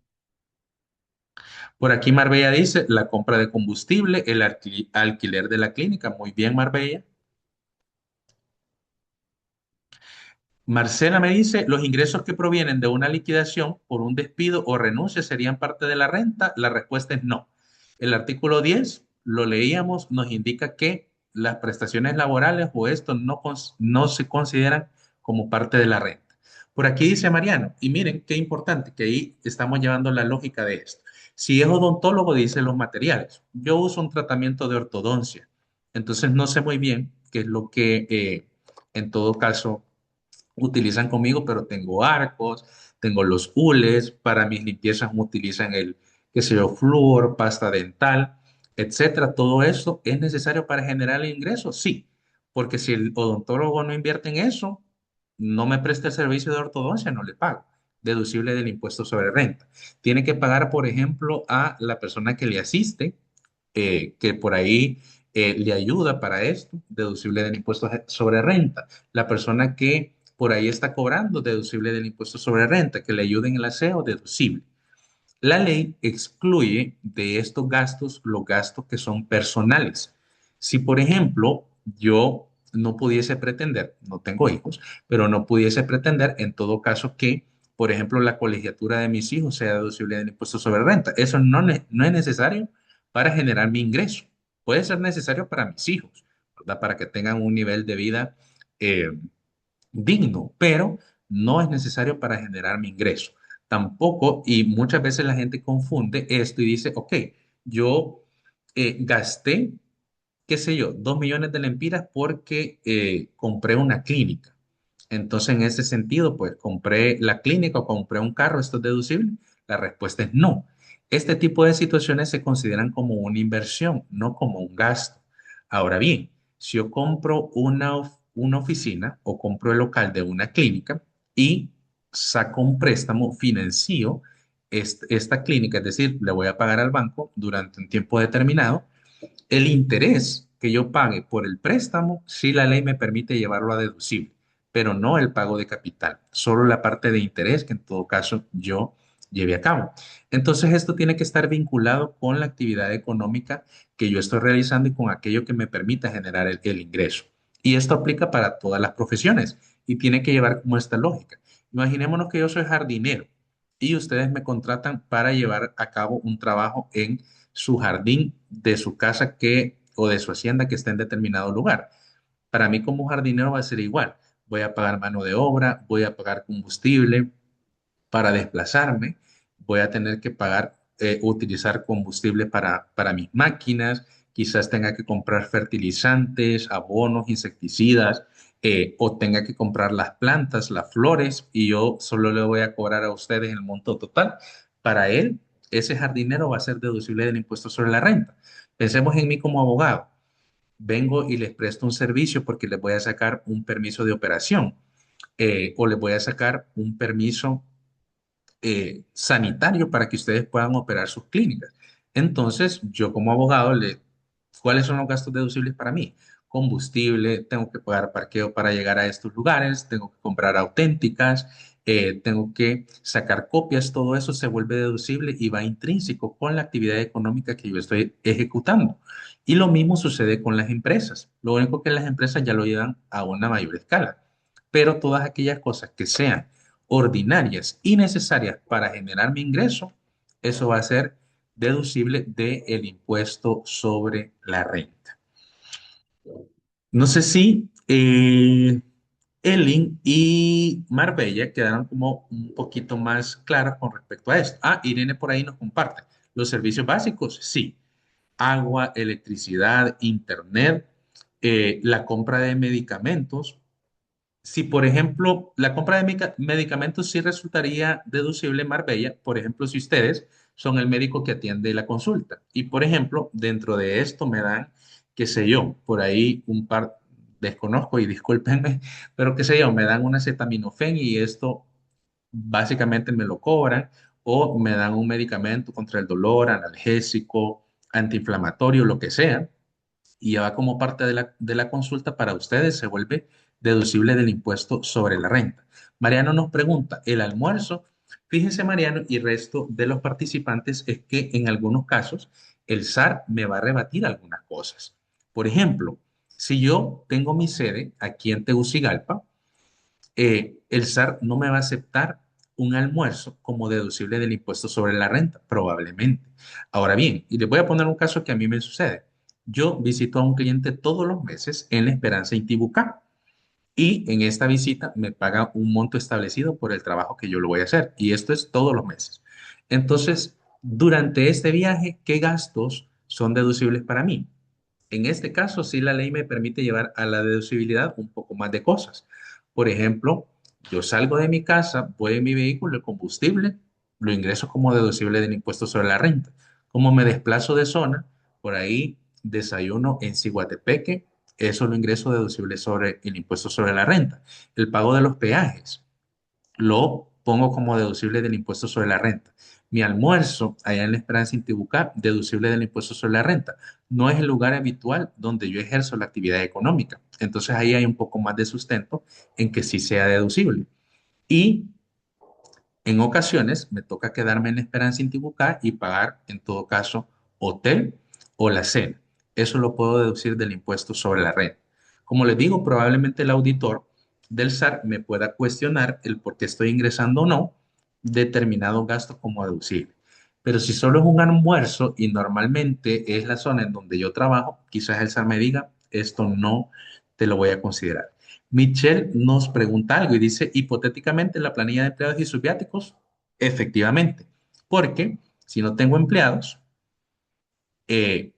Por aquí Marbella dice la compra de combustible, el alquiler de la clínica. Muy bien, Marbella. Marcela me dice, los ingresos que provienen de una liquidación por un despido o renuncia serían parte de la renta. La respuesta es no. El artículo 10, lo leíamos, nos indica que las prestaciones laborales o esto no se consideran como parte de la renta. Por aquí dice Mariano, y miren qué importante, que ahí estamos llevando la lógica de esto. Si es odontólogo, dice los materiales. Yo uso un tratamiento de ortodoncia, entonces no sé muy bien qué es lo que en todo caso utilizan conmigo, pero tengo arcos, tengo los hules, para mis limpiezas utilizan el, qué sé yo, flúor, pasta dental, etcétera. Todo eso es necesario para generar el ingreso, sí, porque si el odontólogo no invierte en eso, no me presta el servicio de ortodoncia, no le pago, deducible del impuesto sobre renta. Tiene que pagar, por ejemplo, a la persona que le asiste, que por ahí le ayuda para esto, deducible del impuesto sobre renta. La persona que por ahí está cobrando, deducible del impuesto sobre renta, que le ayuden en el aseo, deducible. La ley excluye de estos gastos los gastos que son personales. Si, por ejemplo, yo no pudiese pretender, no tengo hijos, pero no pudiese pretender en todo caso que, por ejemplo, la colegiatura de mis hijos sea deducible del impuesto sobre renta. Eso no es necesario para generar mi ingreso. Puede ser necesario para mis hijos, ¿verdad? Para que tengan un nivel de vida eh, digno, pero no es necesario para generar mi ingreso. Tampoco, y muchas veces la gente confunde esto y dice, ok, yo gasté, qué sé yo, 2 millones de lempiras porque compré una clínica. Entonces, en ese sentido, pues compré la clínica o compré un carro, ¿esto es deducible? La respuesta es no. Este tipo de situaciones se consideran como una inversión, no como un gasto. Ahora bien, si yo compro una oficina o compro el local de una clínica y saco un préstamo, financio esta clínica, es decir, le voy a pagar al banco durante un tiempo determinado, el interés que yo pague por el préstamo, sí la ley me permite llevarlo a deducible, pero no el pago de capital, solo la parte de interés que en todo caso yo lleve a cabo. Entonces esto tiene que estar vinculado con la actividad económica que yo estoy realizando y con aquello que me permita generar el ingreso. Y esto aplica para todas las profesiones y tiene que llevar como esta lógica. Imaginémonos que yo soy jardinero y ustedes me contratan para llevar a cabo un trabajo en su jardín de su casa o de su hacienda que está en determinado lugar. Para mí como jardinero va a ser igual. Voy a pagar mano de obra, voy a pagar combustible para desplazarme, voy a tener que pagar, utilizar combustible para mis máquinas, quizás tenga que comprar fertilizantes, abonos, insecticidas, o tenga que comprar las plantas, las flores, y yo solo le voy a cobrar a ustedes el monto total. Para él, ese jardinero va a ser deducible del impuesto sobre la renta. Pensemos en mí como abogado. Vengo y les presto un servicio porque les voy a sacar un permiso de operación, o les voy a sacar un permiso sanitario para que ustedes puedan operar sus clínicas. Entonces, yo como abogado, ¿cuáles son los gastos deducibles para mí? Combustible, tengo que pagar parqueo para llegar a estos lugares, tengo que comprar auténticas, tengo que sacar copias, todo eso se vuelve deducible y va intrínseco con la actividad económica que yo estoy ejecutando. Y lo mismo sucede con las empresas. Lo único que las empresas ya lo llevan a una mayor escala. Pero todas aquellas cosas que sean ordinarias y necesarias para generar mi ingreso, eso va a ser deducible del impuesto sobre la renta. No sé si Elin y Marbella quedaron como un poquito más claras con respecto a esto. Ah, Irene por ahí nos comparte. Los servicios básicos, sí. Agua, electricidad, internet, la compra de medicamentos. Si, por ejemplo, la compra de medicamentos sí resultaría deducible en Marbella, por ejemplo, si ustedes son el médico que atiende la consulta y, por ejemplo, dentro de esto me dan, qué sé yo, por ahí un par, desconozco y discúlpenme, pero qué sé yo, me dan un acetaminofén y esto básicamente me lo cobran o me dan un medicamento contra el dolor, analgésico, antiinflamatorio, lo que sea y ya va como parte de la consulta para ustedes, se vuelve deducible del impuesto sobre la renta. Mariano nos pregunta, ¿el almuerzo? Fíjense, Mariano, y resto de los participantes, es que en algunos casos el SAR me va a rebatir algunas cosas. Por ejemplo, si yo tengo mi sede aquí en Tegucigalpa, el SAR no me va a aceptar un almuerzo como deducible del impuesto sobre la renta, probablemente. Ahora bien, y les voy a poner un caso que a mí me sucede. Yo visito a un cliente todos los meses en La Esperanza Intibucá y en esta visita me paga un monto establecido por el trabajo que yo lo voy a hacer y esto es todos los meses. Entonces, durante este viaje, ¿qué gastos son deducibles para mí? En este caso, sí la ley me permite llevar a la deducibilidad un poco más de cosas. Por ejemplo, yo salgo de mi casa, voy en mi vehículo, el combustible, lo ingreso como deducible del impuesto sobre la renta. Como me desplazo de zona, por ahí desayuno en Ciguatepeque, eso lo ingreso deducible sobre el impuesto sobre la renta. El pago de los peajes lo pongo como deducible del impuesto sobre la renta. Mi almuerzo allá en La Esperanza Intibucá, deducible del impuesto sobre la renta. No es el lugar habitual donde yo ejerzo la actividad económica. Entonces ahí hay un poco más de sustento en que sí sea deducible. Y en ocasiones me toca quedarme en La Esperanza Intibucá y pagar, en todo caso, hotel o la cena. Eso lo puedo deducir del impuesto sobre la renta. Como les digo, probablemente el auditor del SAR me pueda cuestionar el por qué estoy ingresando o no determinado gasto como deducible. Pero si solo es un almuerzo y normalmente es la zona en donde yo trabajo, quizás el SAR me diga, esto no te lo voy a considerar. Michelle nos pregunta algo y dice, hipotéticamente, la planilla de empleados y sus viáticos, efectivamente, porque si no tengo empleados, eh,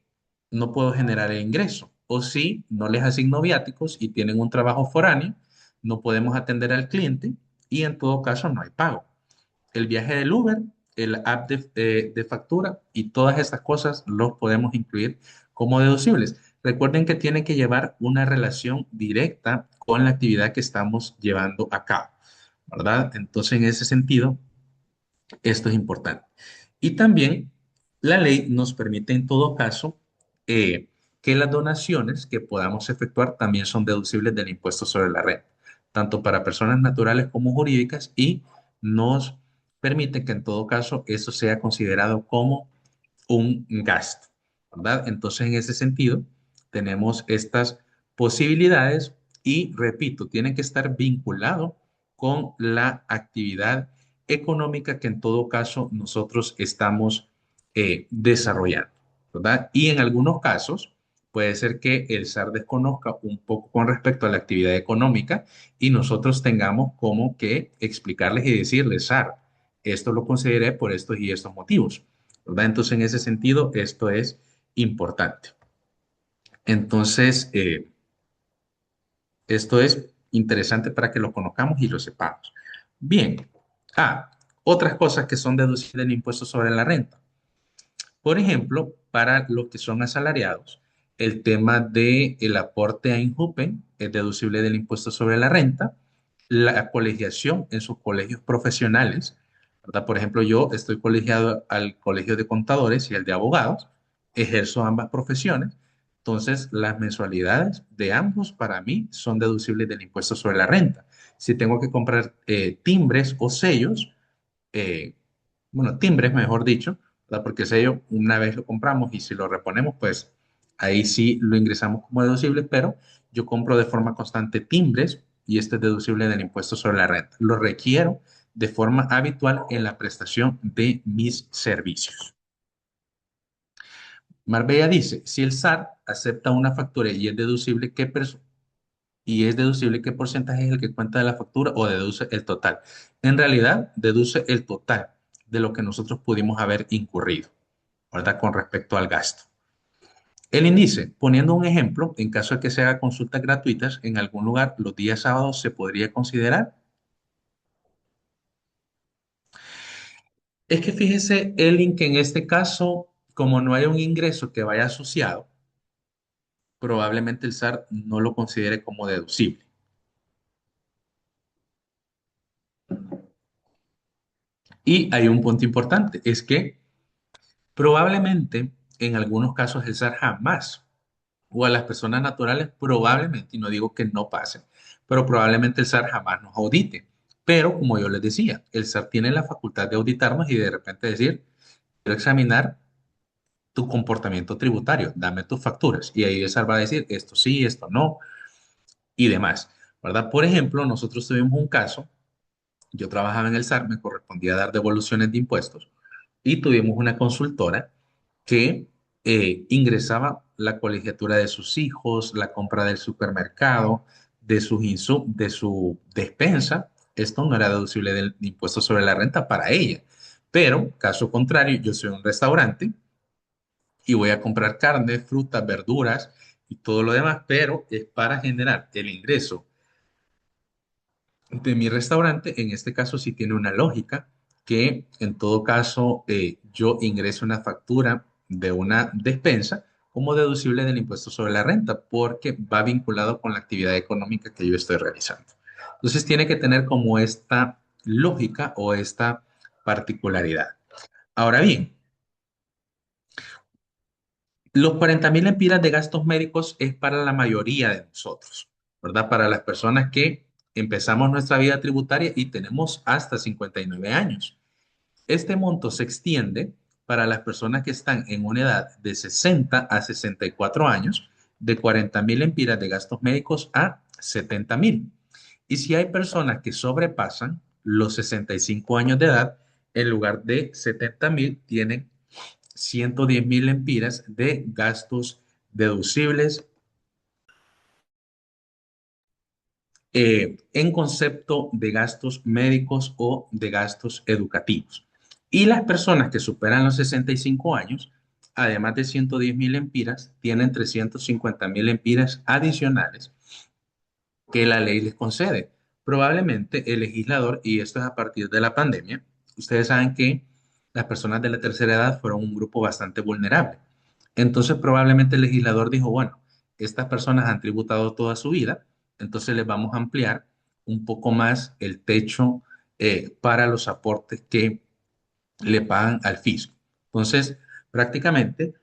no puedo generar el ingreso. O si no les asigno viáticos y tienen un trabajo foráneo, no podemos atender al cliente y en todo caso no hay pago. El viaje del Uber, el app de factura y todas estas cosas los podemos incluir como deducibles. Recuerden que tienen que llevar una relación directa con la actividad que estamos llevando a cabo, ¿verdad? Entonces, en ese sentido, esto es importante. Y también la ley nos permite en todo caso que las donaciones que podamos efectuar también son deducibles del impuesto sobre la renta, tanto para personas naturales como jurídicas y nos permite que en todo caso eso sea considerado como un gasto, ¿verdad? Entonces en ese sentido tenemos estas posibilidades y repito, tienen que estar vinculados con la actividad económica que en todo caso nosotros estamos desarrollando, ¿verdad? Y en algunos casos puede ser que el SAR desconozca un poco con respecto a la actividad económica y nosotros tengamos como que explicarles y decirles, SAR, esto lo consideré por estos y estos motivos, ¿verdad? Entonces, en ese sentido, esto es importante. Entonces, esto es interesante para que lo conozcamos y lo sepamos. Bien. Ah, otras cosas que son deducibles del impuesto sobre la renta. Por ejemplo, para los que son asalariados, el tema del aporte a INJUPE es deducible del impuesto sobre la renta, la colegiación en sus colegios profesionales, ¿verdad? Por ejemplo, yo estoy colegiado al Colegio de Contadores y al de Abogados, ejerzo ambas profesiones, entonces las mensualidades de ambos para mí son deducibles del impuesto sobre la renta. Si tengo que comprar timbres o sellos, eh, bueno, timbres, mejor dicho, ¿verdad? Porque sello, una vez lo compramos y si lo reponemos, pues ahí sí lo ingresamos como deducible, pero yo compro de forma constante timbres y este es deducible del impuesto sobre la renta. Lo requiero de forma habitual en la prestación de mis servicios. Marbella dice, si el SAT acepta una factura y es deducible, ¿qué porcentaje es el que cuenta de la factura o deduce el total? En realidad, deduce el total de lo que nosotros pudimos haber incurrido, ¿verdad? Con respecto al gasto. El índice, poniendo un ejemplo, en caso de que se haga consultas gratuitas en algún lugar, los días sábados se podría considerar. Es que fíjese, Elin, que en este caso, como no hay un ingreso que vaya asociado, probablemente el SAR no lo considere como deducible. Y hay un punto importante, es que probablemente en algunos casos el SAR jamás, o a las personas naturales probablemente, y no digo que no pase, pero probablemente el SAR jamás nos audite. Pero como yo les decía, el SAR tiene la facultad de auditarnos y de repente decir, quiero examinar tu comportamiento tributario, dame tus facturas. Y ahí el SAR va a decir, esto sí, esto no, y demás, ¿verdad? Por ejemplo, nosotros tuvimos un caso, yo trabajaba en el SAR, me correspondía dar devoluciones de impuestos y tuvimos una consultora que ingresaba la colegiatura de sus hijos, la compra del supermercado, de su despensa. Esto no era deducible del impuesto sobre la renta para ella. Pero, caso contrario, yo soy un restaurante y voy a comprar carne, frutas, verduras y todo lo demás, pero es para generar el ingreso de mi restaurante. En este caso sí tiene una lógica que en todo caso yo ingreso una factura de una despensa como deducible del impuesto sobre la renta porque va vinculado con la actividad económica que yo estoy realizando. Entonces tiene que tener como esta lógica o esta particularidad. Ahora bien, los 40.000 lempiras de gastos médicos es para la mayoría de nosotros, ¿verdad? Para las personas que empezamos nuestra vida tributaria y tenemos hasta 59 años. Este monto se extiende para las personas que están en una edad de 60 a 64 años, de 40.000 lempiras de gastos médicos a 70.000. Y si hay personas que sobrepasan los 65 años de edad, en lugar de 70.000, tienen 110.000 lempiras de gastos deducibles en concepto de gastos médicos o de gastos educativos. Y las personas que superan los 65 años, además de 110.000 lempiras, tienen 350.000 lempiras adicionales que la ley les concede. Probablemente el legislador, y esto es a partir de la pandemia, ustedes saben que las personas de la tercera edad fueron un grupo bastante vulnerable. Entonces probablemente el legislador dijo, bueno, estas personas han tributado toda su vida, entonces les vamos a ampliar un poco más el techo para los aportes que le pagan al fisco. Entonces, prácticamente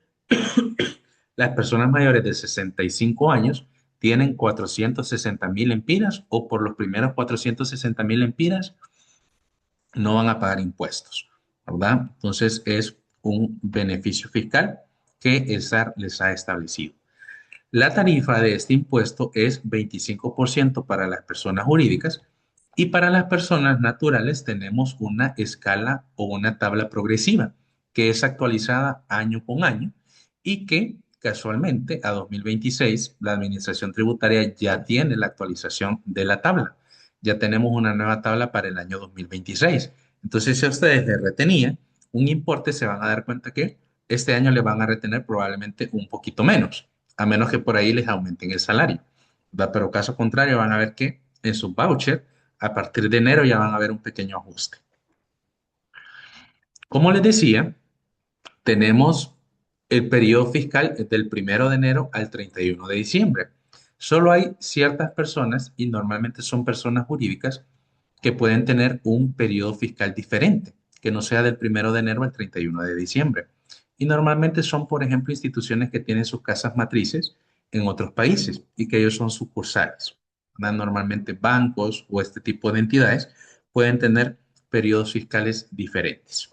las personas mayores de 65 años tienen 460.000 empiras o por los primeros 460.000 empiras no van a pagar impuestos, ¿verdad? Entonces es un beneficio fiscal que el SAR les ha establecido. La tarifa de este impuesto es 25% para las personas jurídicas y para las personas naturales tenemos una escala o una tabla progresiva que es actualizada año con año y que casualmente a 2026 la Administración Tributaria ya tiene la actualización de la tabla. Ya tenemos una nueva tabla para el año 2026. Entonces, si a ustedes les retenía un importe, se van a dar cuenta que este año le van a retener probablemente un poquito menos, a menos que por ahí les aumenten el salario, ¿verdad? Pero caso contrario, van a ver que en su voucher, a partir de enero ya van a ver un pequeño ajuste. Como les decía, tenemos el periodo fiscal del 1 de enero al 31 de diciembre. Solo hay ciertas personas, y normalmente son personas jurídicas, que pueden tener un periodo fiscal diferente, que no sea del 1 de enero al 31 de diciembre. Y normalmente son, por ejemplo, instituciones que tienen sus casas matrices en otros países y que ellos son sucursales, ¿verdad? Normalmente bancos o este tipo de entidades pueden tener periodos fiscales diferentes.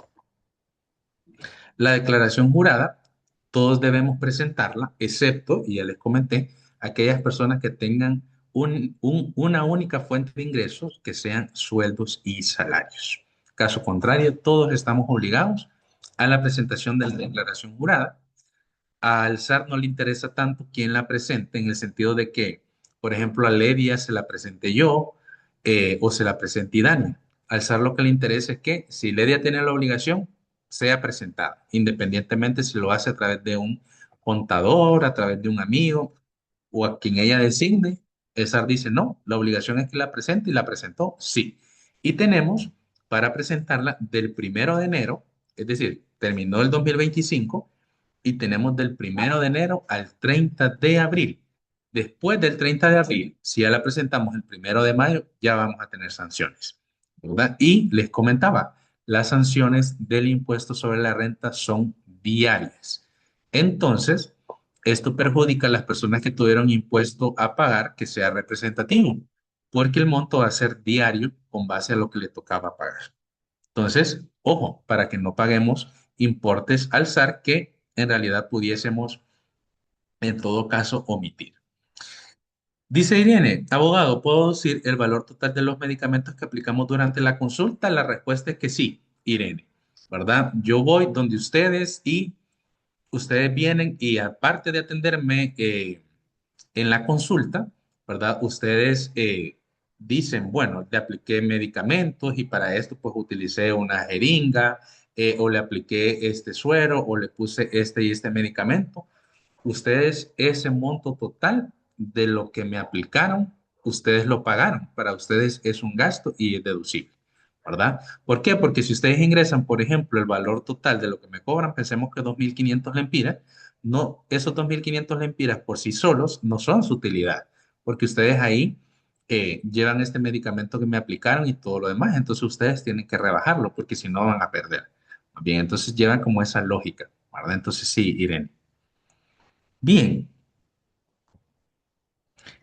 La declaración jurada, todos debemos presentarla, excepto, y ya les comenté, aquellas personas que tengan una única fuente de ingresos, que sean sueldos y salarios. Caso contrario, todos estamos obligados a la presentación de la declaración jurada. A Alzar no le interesa tanto quién la presente, en el sentido de que, por ejemplo, a Ledia se la presenté yo o se la presente Dani. Alzar lo que le interesa es que si Ledia tiene la obligación, sea presentada, independientemente si lo hace a través de un contador, a través de un amigo o a quien ella designe. Alzar dice, no, la obligación es que la presente y la presentó, sí. Y tenemos para presentarla del 1 de enero, es decir, terminó el 2025 y tenemos del 1 de enero al 30 de abril. Después del 30 de abril, si ya la presentamos el 1 de mayo, ya vamos a tener sanciones, ¿verdad? Y les comentaba, las sanciones del impuesto sobre la renta son diarias. Entonces, esto perjudica a las personas que tuvieron impuesto a pagar que sea representativo, porque el monto va a ser diario con base a lo que le tocaba pagar. Entonces, ojo, para que no paguemos importes al SAR que en realidad pudiésemos, en todo caso, omitir. Dice Irene, abogado, ¿puedo decir el valor total de los medicamentos que aplicamos durante la consulta? La respuesta es que sí, Irene, ¿verdad? Yo voy donde ustedes y ustedes vienen y aparte de atenderme en la consulta, ¿verdad? Ustedes dicen, bueno, le apliqué medicamentos y para esto pues utilicé una jeringa o le apliqué este suero o le puse este y este medicamento. Ustedes ese monto total de lo que me aplicaron, ustedes lo pagaron. Para ustedes es un gasto y es deducible, ¿verdad? ¿Por qué? Porque si ustedes ingresan, por ejemplo, el valor total de lo que me cobran, pensemos que 2.500 lempiras, no, esos 2.500 lempiras por sí solos no son su utilidad, porque ustedes ahí llevan este medicamento que me aplicaron y todo lo demás, entonces ustedes tienen que rebajarlo, porque si no van a perder. Bien, entonces llevan como esa lógica, ¿verdad? Entonces sí, Irene. Bien,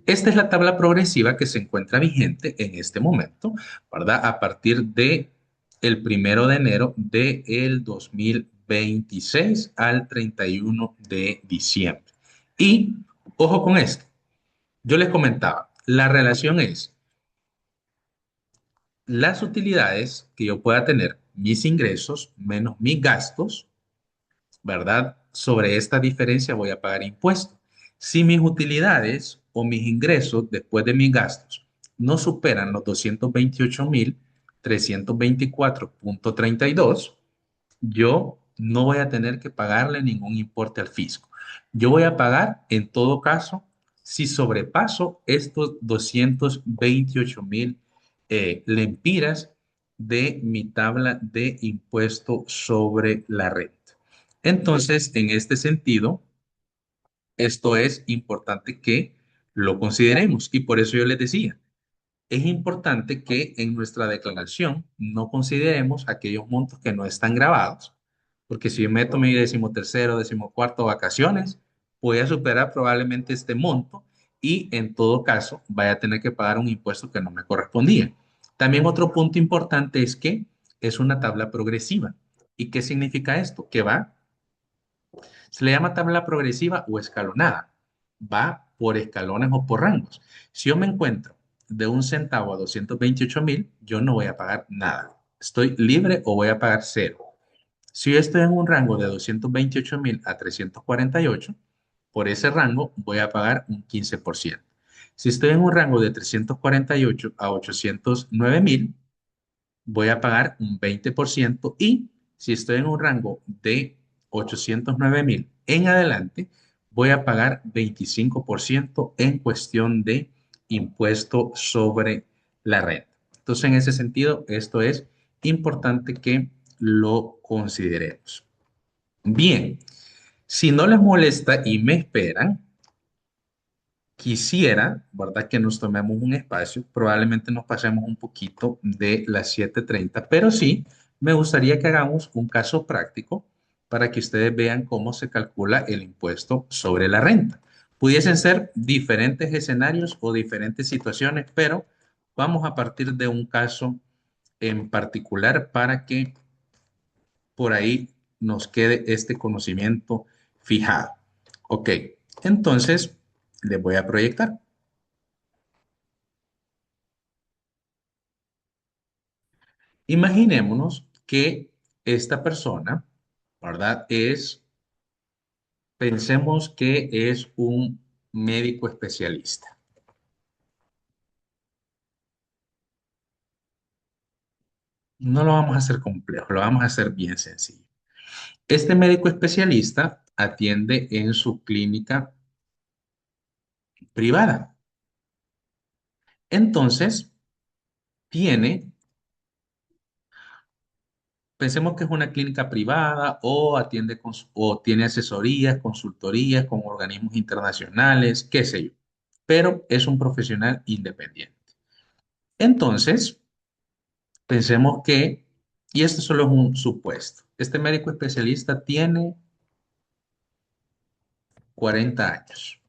esta es la tabla progresiva que se encuentra vigente en este momento, ¿verdad? A partir de el 1 de enero del 2026 al 31 de diciembre. Y ojo con esto, yo les comentaba, la relación es las utilidades que yo pueda tener, mis ingresos menos mis gastos, ¿verdad? Sobre esta diferencia voy a pagar impuestos. Si mis utilidades o mis ingresos después de mis gastos no superan los 228.324.32, yo no voy a tener que pagarle ningún importe al fisco. Yo voy a pagar, en todo caso, si sobrepaso estos 228.000 lempiras de mi tabla de impuesto sobre la renta. Entonces, en este sentido, esto es importante que lo consideremos y por eso yo les decía, es importante que en nuestra declaración no consideremos aquellos montos que no están grabados, porque si yo meto mi 13º, 14º vacaciones, voy a superar probablemente este monto y en todo caso vaya a tener que pagar un impuesto que no me correspondía. También otro punto importante es que es una tabla progresiva. ¿Y qué significa esto? Que va, se le llama tabla progresiva o escalonada. Va por escalones o por rangos. Si yo me encuentro de 1 centavo a 228.000, yo no voy a pagar nada. Estoy libre o voy a pagar cero. Si yo estoy en un rango de 228.000 a 348, por ese rango voy a pagar un 15%. Si estoy en un rango de 348 a 809.000, voy a pagar un 20% y si estoy en un rango de 809.000 en adelante, voy a pagar 25% en cuestión de impuesto sobre la renta. Entonces, en ese sentido, esto es importante que lo consideremos. Bien, si no les molesta y me esperan, quisiera, ¿verdad? Que nos tomemos un espacio, probablemente nos pasemos un poquito de las 7:30, pero sí me gustaría que hagamos un caso práctico para que ustedes vean cómo se calcula el impuesto sobre la renta. Pudiesen ser diferentes escenarios o diferentes situaciones, pero vamos a partir de un caso en particular para que por ahí nos quede este conocimiento fijado. Ok, entonces les voy a proyectar. Imaginémonos que esta persona, ¿verdad? Pensemos que es un médico especialista. No lo vamos a hacer complejo, lo vamos a hacer bien sencillo. Este médico especialista atiende en su clínica privada. Entonces, tiene, pensemos que es una clínica privada o atiende o tiene asesorías, consultorías con organismos internacionales, qué sé yo, pero es un profesional independiente. Entonces, pensemos que, y esto solo es un supuesto, este médico especialista tiene 40 años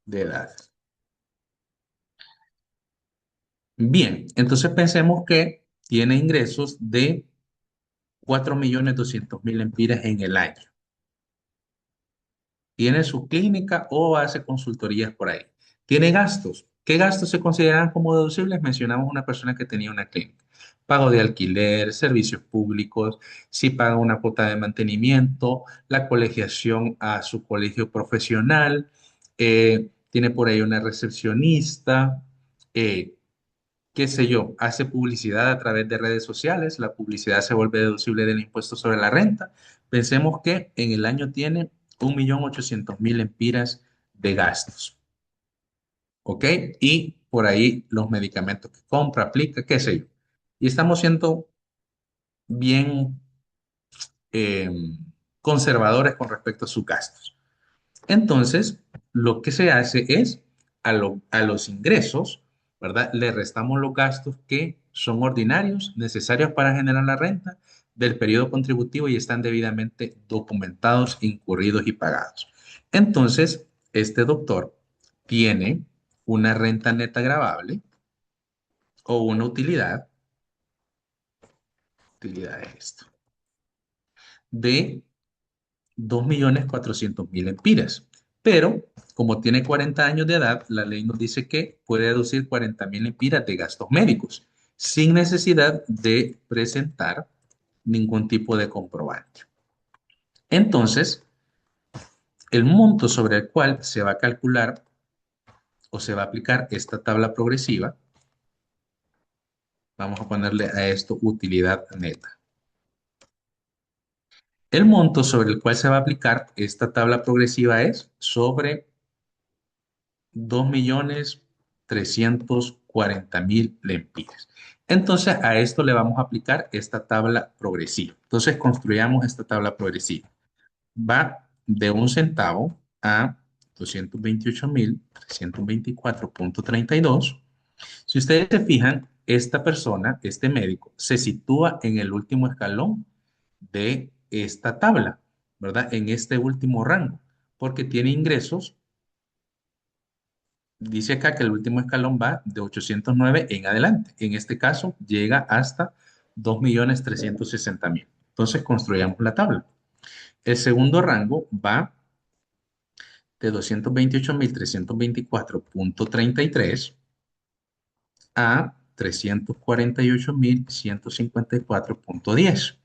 de edad. Bien, entonces pensemos que tiene ingresos de 4.200.000 lempiras en el año. Tiene su clínica o hace consultorías por ahí. Tiene gastos. ¿Qué gastos se consideran como deducibles? Mencionamos una persona que tenía una clínica. Pago de alquiler, servicios públicos, si paga una cuota de mantenimiento, la colegiación a su colegio profesional, tiene por ahí una recepcionista, eh, qué sé yo, hace publicidad a través de redes sociales, la publicidad se vuelve deducible del impuesto sobre la renta. Pensemos que en el año tiene 1.800.000 empiras de gastos, ¿ok? Y por ahí los medicamentos que compra, aplica, qué sé yo. Y estamos siendo bien eh, conservadores con respecto a sus gastos. Entonces, lo que se hace es a los ingresos, ¿verdad? Le restamos los gastos que son ordinarios, necesarios para generar la renta del periodo contributivo y están debidamente documentados, incurridos y pagados. Entonces, este doctor tiene una renta neta gravable o una utilidad es esto, de 2.400.000 empiras. Pero, como tiene 40 años de edad, la ley nos dice que puede deducir 40.000 empiras de gastos médicos sin necesidad de presentar ningún tipo de comprobante. Entonces, el monto sobre el cual se va a calcular o se va a aplicar esta tabla progresiva, vamos a ponerle a esto utilidad neta. El monto sobre el cual se va a aplicar esta tabla progresiva es sobre 2.340.000 lempiras. Entonces, a esto le vamos a aplicar esta tabla progresiva. Entonces, construyamos esta tabla progresiva. Va de 1 centavo a 228.324.32. Si ustedes se fijan, esta persona, este médico, se sitúa en el último escalón de esta tabla, ¿verdad? En este último rango, porque tiene ingresos. Dice acá que el último escalón va de 809 en adelante. En este caso, llega hasta 2.360.000. Entonces, construyamos la tabla. El segundo rango va de 228.324.33 a 348.154.10.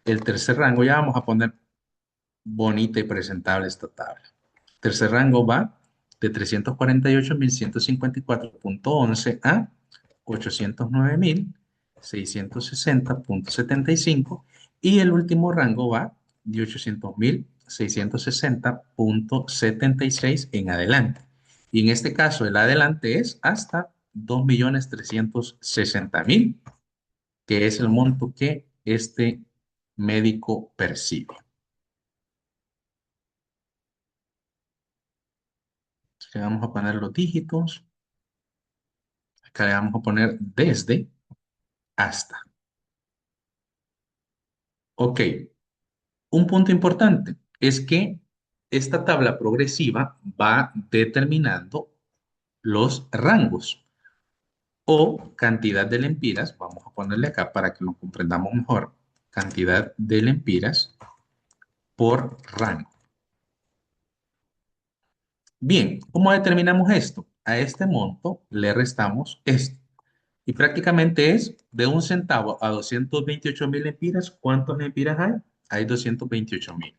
El tercer rango ya vamos a poner. Bonita y presentable esta tabla. Tercer rango va de 348.154.11 a 809.660.75 y el último rango va de 800.660.76 en adelante. Y en este caso el adelante es hasta 2.360.000, que es el monto que este médico percibe. Le vamos a poner los dígitos. Acá le vamos a poner desde hasta. Ok, un punto importante es que esta tabla progresiva va determinando los rangos o cantidad de lempiras. Vamos a ponerle acá para que lo comprendamos mejor. Cantidad de lempiras por rango. Bien, ¿cómo determinamos esto? A este monto le restamos esto. Y prácticamente es de 1 centavo a 228.000 lempiras. ¿Cuántos lempiras hay? Hay 228.000.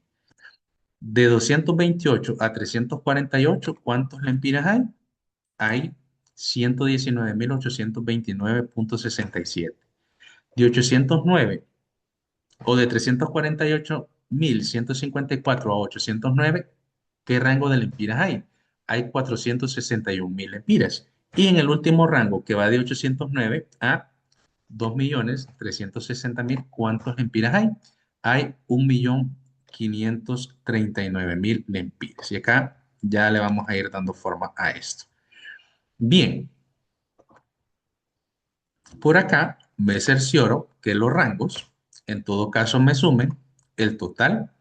De 228 a 348, ¿cuántos lempiras hay? Hay 119.829.67. De 809 o de 348.154 a 809, ¿qué rango de lempiras hay? Hay 461.000 lempiras. Y en el último rango, que va de 809 a 2.360.000, ¿cuántos lempiras hay? Hay 1.539.000 lempiras. Y acá ya le vamos a ir dando forma a esto. Bien, por acá me cercioro que los rangos, en todo caso, me sumen el total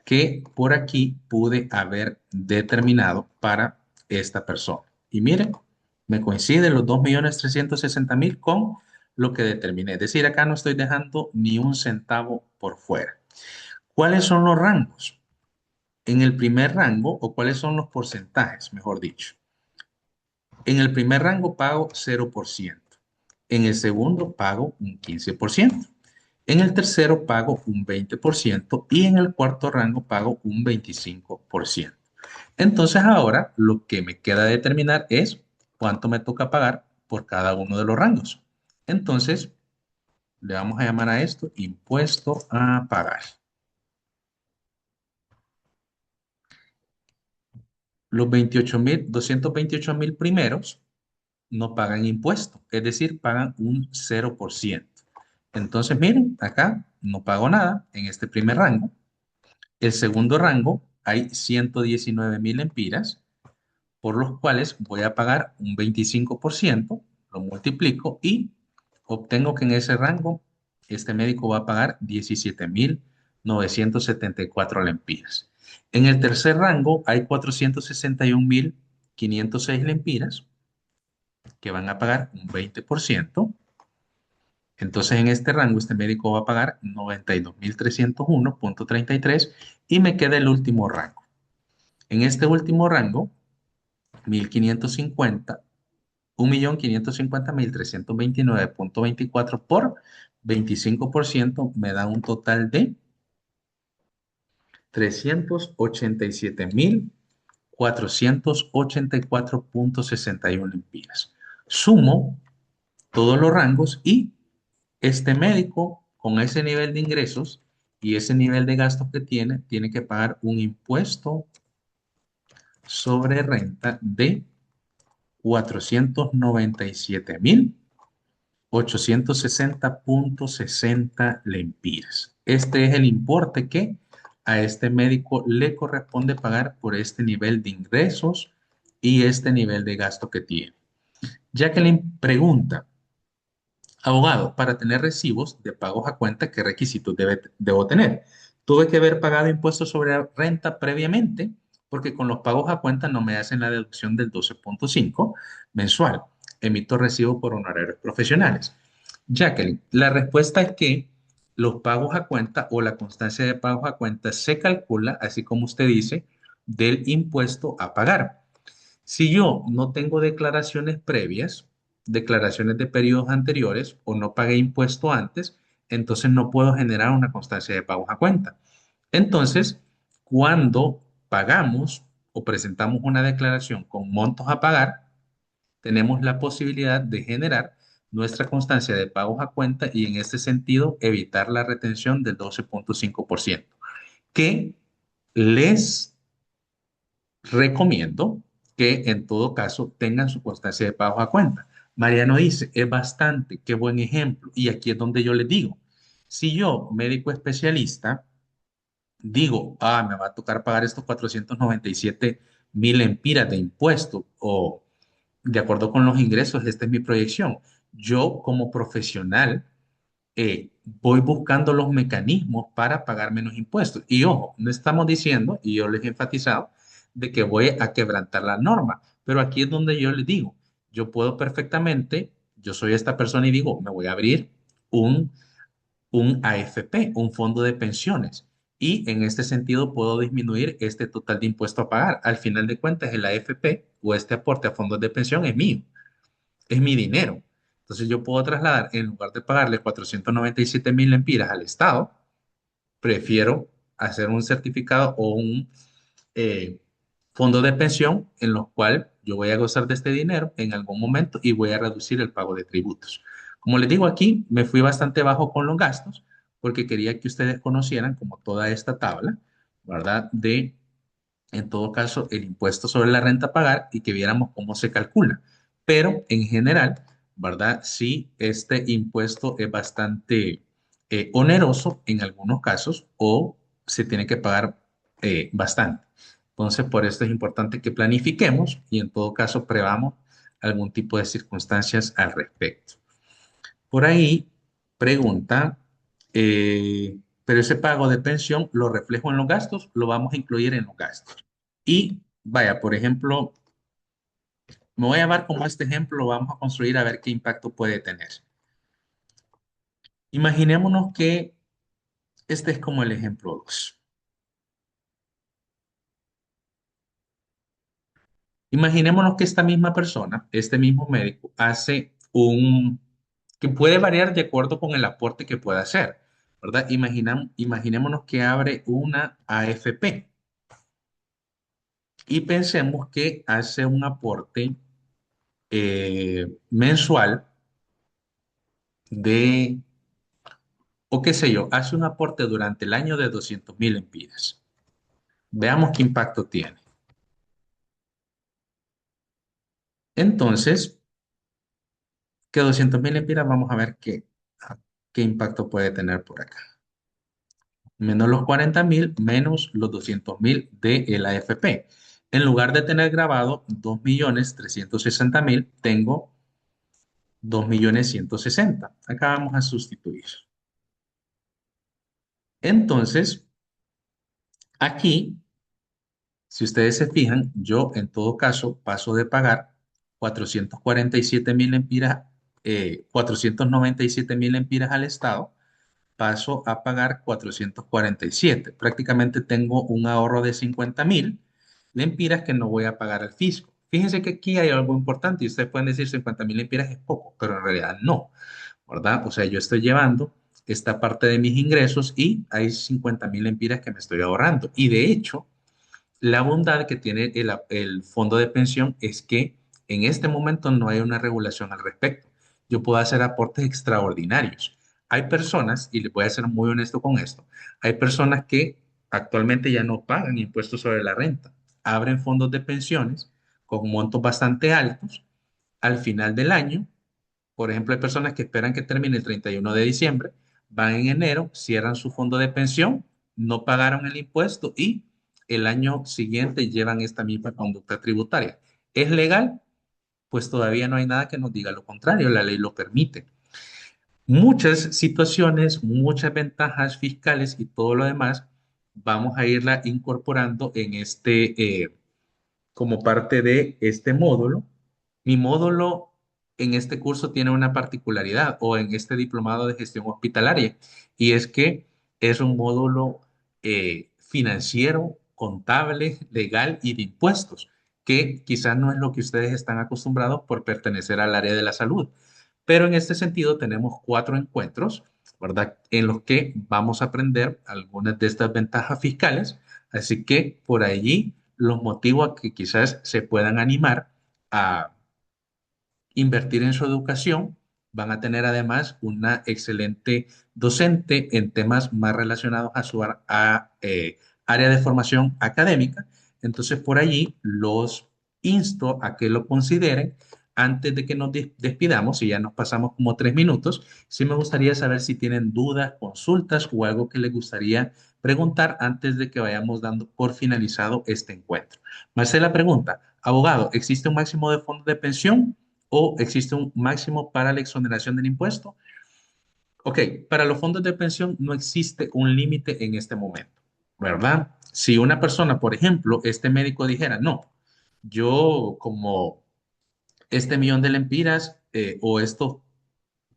que por aquí pude haber determinado para esta persona. Y miren, me coinciden los 2.360.000 con lo que determiné. Es decir, acá no estoy dejando ni un centavo por fuera. ¿Cuáles son los rangos? En el primer rango, o cuáles son los porcentajes, mejor dicho. En el primer rango pago 0%. En el segundo pago un 15%. En el tercero pago un 20% y en el cuarto rango pago un 25%. Entonces ahora lo que me queda determinar es cuánto me toca pagar por cada uno de los rangos. Entonces le vamos a llamar a esto impuesto a pagar. Los 228.000 primeros no pagan impuesto, es decir, pagan un 0%. Entonces miren, acá no pago nada en este primer rango. El segundo rango hay 119.000 empiras, por los cuales voy a pagar un 25%, lo multiplico y obtengo que en ese rango este médico va a pagar 17.974 lempiras. En el tercer rango hay 461.506 lempiras que van a pagar un 20%. Entonces, en este rango, este médico va a pagar 92.301.33 y me queda el último rango. En este último rango, 1.550, 1.550.329.24 por 25% me da un total de 387.484.61 lempiras. Sumo todos los rangos y este médico con ese nivel de ingresos y ese nivel de gastos que tiene que pagar un impuesto sobre renta de 497.860.60 lempiras. Este es el importe que a este médico le corresponde pagar por este nivel de ingresos y este nivel de gasto que tiene. Jacqueline pregunta, abogado, para tener recibos de pagos a cuenta, ¿qué requisitos debo tener? Tuve que haber pagado impuestos sobre renta previamente, porque con los pagos a cuenta no me hacen la deducción del 12.5 mensual. Emito recibo por honorarios profesionales. Jacqueline, la respuesta es que los pagos a cuenta o la constancia de pagos a cuenta se calcula, así como usted dice, del impuesto a pagar. Si yo no tengo declaraciones previas, declaraciones de periodos anteriores o no pagué impuesto antes, entonces no puedo generar una constancia de pagos a cuenta. Entonces, cuando pagamos o presentamos una declaración con montos a pagar, tenemos la posibilidad de generar nuestra constancia de pagos a cuenta y en este sentido evitar la retención del 12,5%, que les recomiendo que en todo caso tengan su constancia de pagos a cuenta. Mariano dice, es bastante, qué buen ejemplo. Y aquí es donde yo les digo, si yo, médico especialista, digo, me va a tocar pagar estos 497,000 empiras de impuesto o de acuerdo con los ingresos, esta es mi proyección. Yo como profesional voy buscando los mecanismos para pagar menos impuestos. Y ojo, no estamos diciendo, y yo les he enfatizado, de que voy a quebrantar la norma, pero aquí es donde yo les digo, yo puedo perfectamente, yo soy esta persona y digo, me voy a abrir un un AFP, un fondo de pensiones. Y en este sentido puedo disminuir este total de impuesto a pagar. Al final de cuentas, el AFP o este aporte a fondos de pensión es mío, es mi dinero. Entonces yo puedo trasladar, en lugar de pagarle 497,000 lempiras al Estado, prefiero hacer un certificado o un eh, fondo de pensión en los cuales yo voy a gozar de este dinero en algún momento y voy a reducir el pago de tributos. Como les digo aquí, me fui bastante bajo con los gastos porque quería que ustedes conocieran como toda esta tabla, ¿verdad? De, en todo caso, el impuesto sobre la renta a pagar y que viéramos cómo se calcula. Pero en general, ¿verdad? Sí, este impuesto es bastante oneroso en algunos casos o se tiene que pagar bastante. Entonces, por esto es importante que planifiquemos y en todo caso prevamos algún tipo de circunstancias al respecto. Por ahí pregunta, pero ese pago de pensión lo reflejo en los gastos, lo vamos a incluir en los gastos. Y vaya, por ejemplo, me voy a llevar como este ejemplo, lo vamos a construir a ver qué impacto puede tener. Imaginémonos que este es como el ejemplo 2. Imaginémonos que esta misma persona, este mismo médico, hace que puede variar de acuerdo con el aporte que pueda hacer, ¿verdad? Imaginémonos que abre una AFP y pensemos que hace un aporte mensual de, o qué sé yo, hace un aporte durante el año de 200,000 empiras. Veamos qué impacto tiene. Entonces, que 200,000 empiras, vamos a ver qué impacto puede tener por acá. Menos los 40,000, menos los 200,000 de la AFP. En lugar de tener grabado 2,360,000, tengo 2,160,000. Acá vamos a sustituir. Entonces, aquí, si ustedes se fijan, yo en todo caso paso de pagar 447,000 empiras, 497,000 empiras al Estado, paso a pagar 447. Prácticamente tengo un ahorro de 50,000 lempiras que no voy a pagar al fisco. Fíjense que aquí hay algo importante y ustedes pueden decir 50,000 lempiras es poco, pero en realidad no, ¿verdad? O sea, yo estoy llevando esta parte de mis ingresos y hay 50,000 lempiras que me estoy ahorrando. Y de hecho, la bondad que tiene el fondo de pensión es que en este momento no hay una regulación al respecto. Yo puedo hacer aportes extraordinarios. Hay personas, y les voy a ser muy honesto con esto, hay personas que actualmente ya no pagan impuestos sobre la renta, abren fondos de pensiones con montos bastante altos al final del año. Por ejemplo, hay personas que esperan que termine el 31 de diciembre, van en enero, cierran su fondo de pensión, no pagaron el impuesto y el año siguiente llevan esta misma conducta tributaria. ¿Es legal? Pues todavía no hay nada que nos diga lo contrario, la ley lo permite. Muchas situaciones, muchas ventajas fiscales y todo lo demás, vamos a irla incorporando en como parte de este módulo. Mi módulo en este curso tiene una particularidad o en este diplomado de gestión hospitalaria y es que es un módulo financiero, contable, legal y de impuestos, que quizás no es lo que ustedes están acostumbrados por pertenecer al área de la salud. Pero en este sentido tenemos 4 encuentros, ¿verdad? En los que vamos a aprender algunas de estas ventajas fiscales, Así que por allí los motivo a que quizás se puedan animar a invertir en su educación. Van a tener además una excelente docente en temas más relacionados a su área de formación académica. Entonces, por allí los insto a que lo consideren antes de que nos despidamos, y ya nos pasamos como 3 minutos. Sí me gustaría saber si tienen dudas, consultas o algo que les gustaría preguntar antes de que vayamos dando por finalizado este encuentro. Marcela pregunta, abogado, ¿existe un máximo de fondos de pensión o existe un máximo para la exoneración del impuesto? Ok, para los fondos de pensión no existe un límite en este momento, ¿verdad? Si una persona, por ejemplo, este médico dijera, no, yo como este millón de lempiras o esto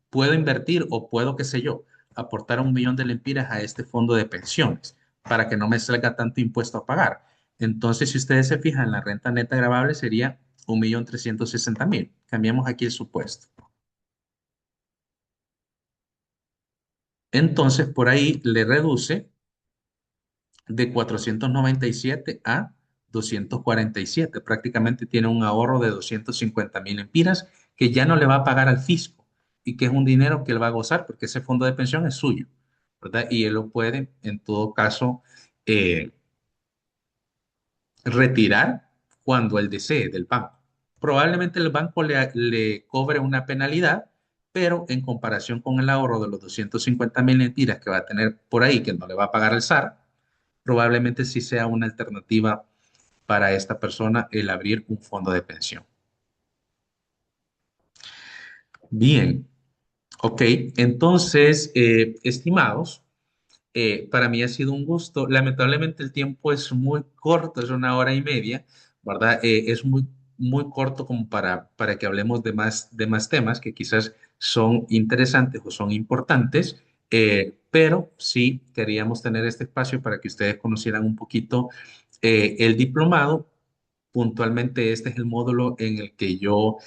puedo invertir o puedo, qué sé yo, aportar 1 millón de lempiras a este fondo de pensiones para que no me salga tanto impuesto a pagar. Entonces, si ustedes se fijan, la renta neta gravable sería 1.360.000. Cambiamos aquí el supuesto. Entonces, por ahí le reduce de 497 a 247. Prácticamente tiene un ahorro de 250.000 empiras que ya no le va a pagar al fisco y que es un dinero que él va a gozar porque ese fondo de pensión es suyo, ¿verdad? Y él lo puede, en todo caso, eh, retirar cuando él desee del banco. Probablemente el banco le cobre una penalidad, pero en comparación con el ahorro de los 250.000 mentiras que va a tener por ahí, que no le va a pagar el SAR, probablemente sí sea una alternativa para esta persona el abrir un fondo de pensión. Bien, ok, entonces, estimados, para mí ha sido un gusto. Lamentablemente el tiempo es muy corto, es 1 hora y media, ¿verdad? Es muy corto como para que hablemos de más temas que quizás son interesantes o son importantes, pero sí queríamos tener este espacio para que ustedes conocieran un poquito el diplomado. Puntualmente, este es el módulo en el que yo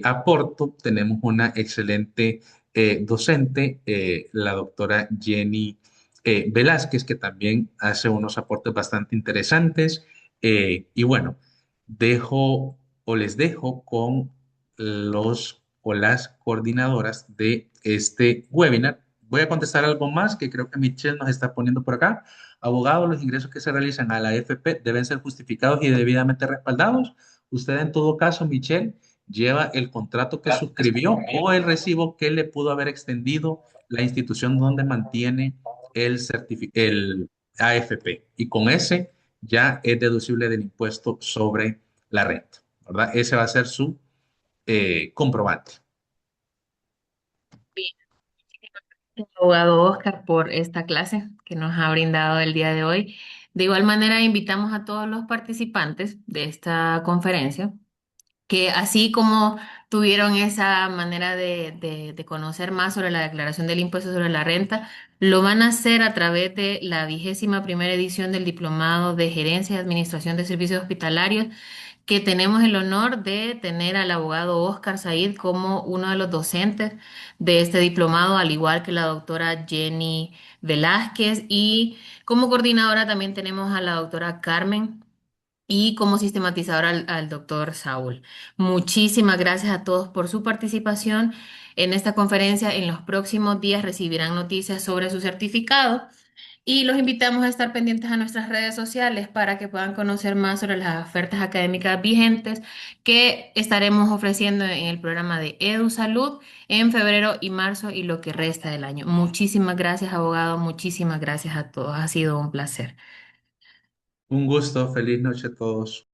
aporto. Tenemos una excelente docente, la doctora Jenny Velázquez, que también hace unos aportes bastante interesantes. Y bueno, dejo o les dejo con los o las coordinadoras de este webinar. Voy a contestar algo más que creo que Michelle nos está poniendo por acá. Abogado, los ingresos que se realizan a la AFP deben ser justificados y debidamente respaldados. Usted, en todo caso, Michelle, lleva el contrato que suscribió o el recibo que le pudo haber extendido la institución donde mantiene el AFP. Y con ese ya es deducible del impuesto sobre la renta, ¿verdad? Ese va a ser su comprobante. Abogado Oscar, por esta clase que nos ha brindado el día de hoy. De igual manera, invitamos a todos los participantes de esta conferencia que así como tuvieron esa manera de conocer más sobre la declaración del impuesto sobre la renta, lo van a hacer a través de la 21ª edición del Diplomado de Gerencia y Administración de Servicios Hospitalarios, que tenemos el honor de tener al abogado Oscar Said como uno de los docentes de este diplomado, al igual que la doctora Jenny Velázquez, y como coordinadora también tenemos a la doctora Carmen y como sistematizador al doctor Saúl. Muchísimas gracias a todos por su participación en esta conferencia. En los próximos días recibirán noticias sobre su certificado y los invitamos a estar pendientes a nuestras redes sociales para que puedan conocer más sobre las ofertas académicas vigentes que estaremos ofreciendo en el programa de EduSalud en febrero y marzo y lo que resta del año. Muchísimas gracias, abogado. Muchísimas gracias a todos. Ha sido un placer. Un gusto, feliz noche a todos.